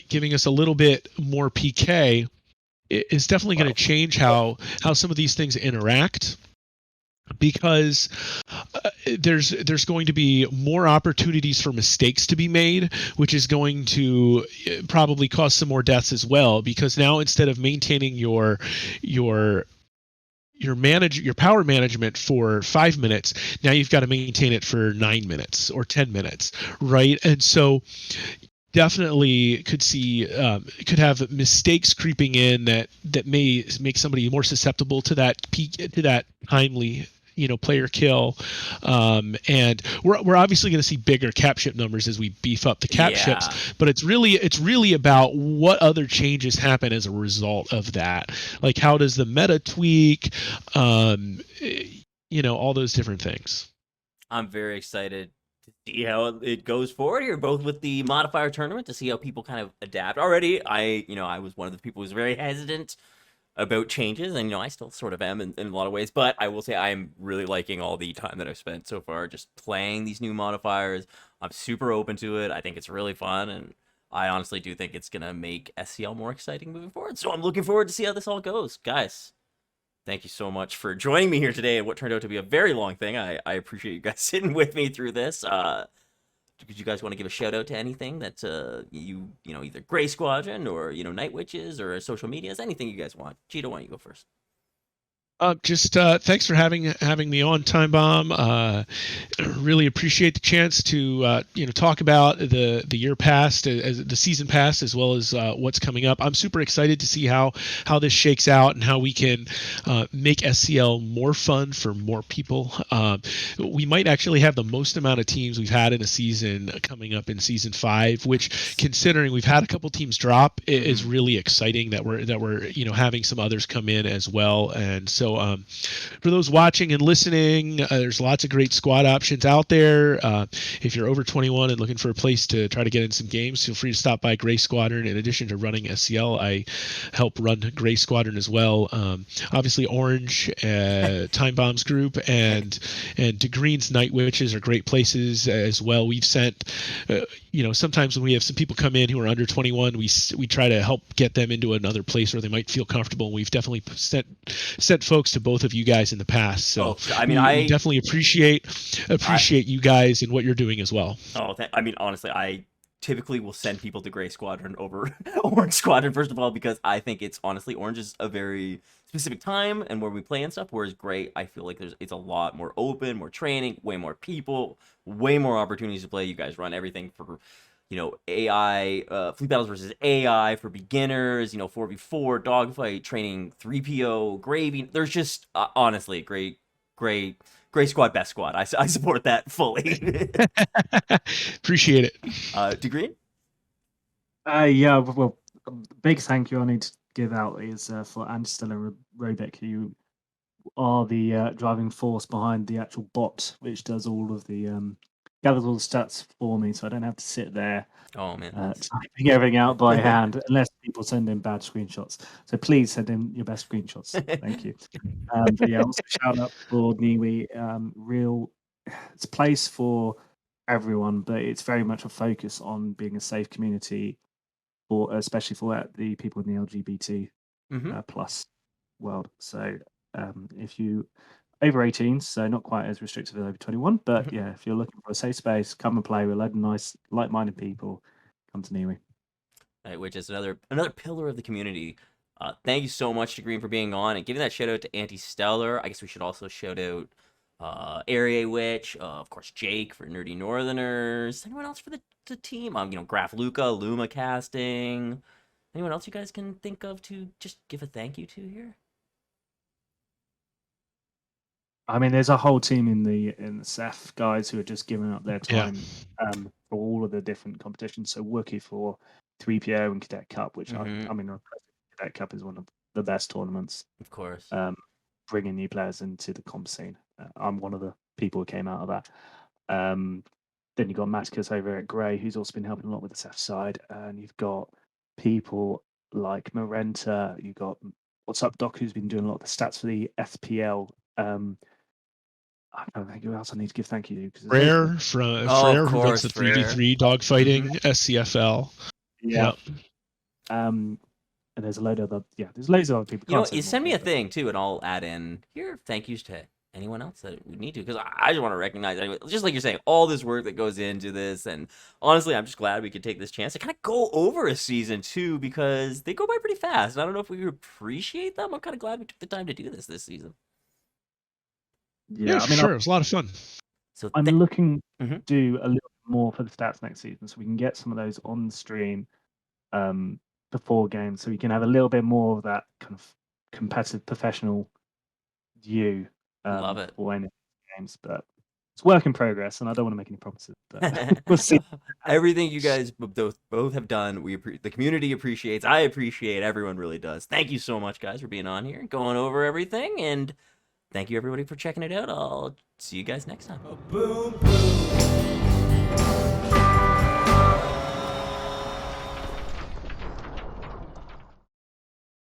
Speaker 2: giving us a little bit more PK is definitely going to change how some of these things interact, because there's going to be more opportunities for mistakes to be made, which is going to probably cause some more deaths as well, because now instead of maintaining your power management for 5 minutes, now you've got to maintain it for 9 minutes or 10 minutes, right? And so definitely could have mistakes creeping in that may make somebody more susceptible to that timely player kill, and we're obviously going to see bigger cap ship numbers as we beef up the cap ships, but it's really about what other changes happen as a result of that. Like, how does the meta tweak, all those different things.
Speaker 1: I'm very excited to see how it goes forward here, both with the modifier tournament, to see how people kind of adapt. Already, I was one of the people who's very hesitant about changes, and I still sort of am in a lot of ways, but I will say I'm really liking all the time that I've spent so far just playing these new modifiers. I'm super open to it. I think it's really fun, and I honestly do think it's gonna make SCL more exciting moving forward. So I'm looking forward to see how this all goes. Guys, thank you so much for joining me here today, and what turned out to be a very long thing. I appreciate you guys sitting with me through this. Did you guys want to give a shout out to anything that either Gray Squadron or Night Witches or social medias, anything you guys want? Cheetah, why don't you go first?
Speaker 2: Just thanks for having me on, Time Bomb. Really appreciate the chance to talk about the year past, as the season past, as well as what's coming up. I'm super excited to see how this shakes out and how we can make SCL more fun for more people. We might actually have the most amount of teams we've had in a season coming up in season 5, which, considering we've had a couple teams drop, is really exciting that we're having some others come in as well. And so for those watching and listening, there's lots of great squad options out there. If you're over 21 and looking for a place to try to get in some games, feel free to stop by Gray Squadron. In addition to running SCL, I help run Gray Squadron as well. Obviously, Orange, Time Bomb's group, and DeGreen's Night Witches are great places as well. We've sent, sometimes when we have some people come in who are under 21, we try to help get them into another place where they might feel comfortable. We've definitely sent folks to both of you guys in the past. So we definitely appreciate you guys and what you're doing as well.
Speaker 1: Honestly, I typically will send people to Gray Squadron over Orange Squadron, first of all, because I think it's honestly, Orange is a very specific time and where we play and stuff, whereas Gray, I feel like it's a lot more open, more training, way more people, way more opportunities to play. You guys run everything for AI, fleet battles versus AI for beginners, 4v4, dogfight, training, 3PO, gravy. There's just, honestly, great squad, best squad. I support that fully.
Speaker 2: Appreciate it.
Speaker 1: DeGreen?
Speaker 3: Yeah, well, big thank you I need to give out is for Anstella and Robic, who are the driving force behind the actual bot, which does all of the gathers all the stats for me, so I don't have to sit there typing everything out by hand, unless people send in bad screenshots. So please send in your best screenshots. Thank you. But yeah, also shout out for Niwi. It's a place for everyone, but it's very much a focus on being a safe community, especially for the people in the LGBT plus world. So if you over 18, so not quite as restrictive as over 21, but yeah, if you're looking for a safe space, come and play with a load of nice, like-minded people. Come to Niwi.
Speaker 1: Which is another pillar of the community. Thank you so much to Green for being on and giving that shout out to Anti-Stellar. I guess we should also shout out Area Witch, of course Jake for Nerdy Northerners. Anyone else for the team? Graph Luca, Luma Casting. Anyone else you guys can think of to just give a thank you to here?
Speaker 3: I mean, there's a whole team in the SEF guys who are just giving up their time for all of the different competitions. So Wookie for 3PO and Cadet Cup, which I mean, Cadet Cup is one of the best tournaments.
Speaker 1: Of course.
Speaker 3: Bringing new players into the comp scene. I'm one of the people who came out of that. then you've got Maticus over at Grey, who's also been helping a lot with the Seth side, and you've got people like Marenta. You've got What's Up Doc, who's been doing a lot of the stats for the SPL. I don't think who else I need to give thank you to because
Speaker 2: Frere
Speaker 1: Oh, of
Speaker 2: Frere, who runs
Speaker 1: course,
Speaker 2: the
Speaker 1: Frere.
Speaker 2: 3v3 dogfighting SCFL.
Speaker 3: yeah.
Speaker 2: Yep.
Speaker 3: And there's a load of other there's loads of other people.
Speaker 1: You know,
Speaker 3: Can't say
Speaker 1: you
Speaker 3: them all
Speaker 1: send me
Speaker 3: here,
Speaker 1: a thing too, and I'll add in here thank yous to anyone else that we need to, because I just want to recognize, anyway, just like you're saying, all this work that goes into this. And honestly, I'm just glad we could take this chance to kind of go over a season too, because they go by pretty fast. I don't know if we appreciate them. I'm kind of glad we took the time to do this season.
Speaker 2: Yeah,
Speaker 3: I mean,
Speaker 2: sure. It was a lot of fun.
Speaker 1: So
Speaker 3: I'm looking to
Speaker 1: Mhm.
Speaker 3: do a little bit more for the stats next season, so we can get some of those on the stream before games, so we can have a little bit more of that kind of competitive professional view
Speaker 1: Love it.
Speaker 3: for any games. But it's work in progress, and I don't want to make any promises. But we'll see.
Speaker 1: Everything you guys both have done, the community appreciates. I appreciate. Everyone really does. Thank you so much, guys, for being on here and going over everything. And thank you, everybody, for checking it out. I'll see you guys next time.
Speaker 4: Boom, boom.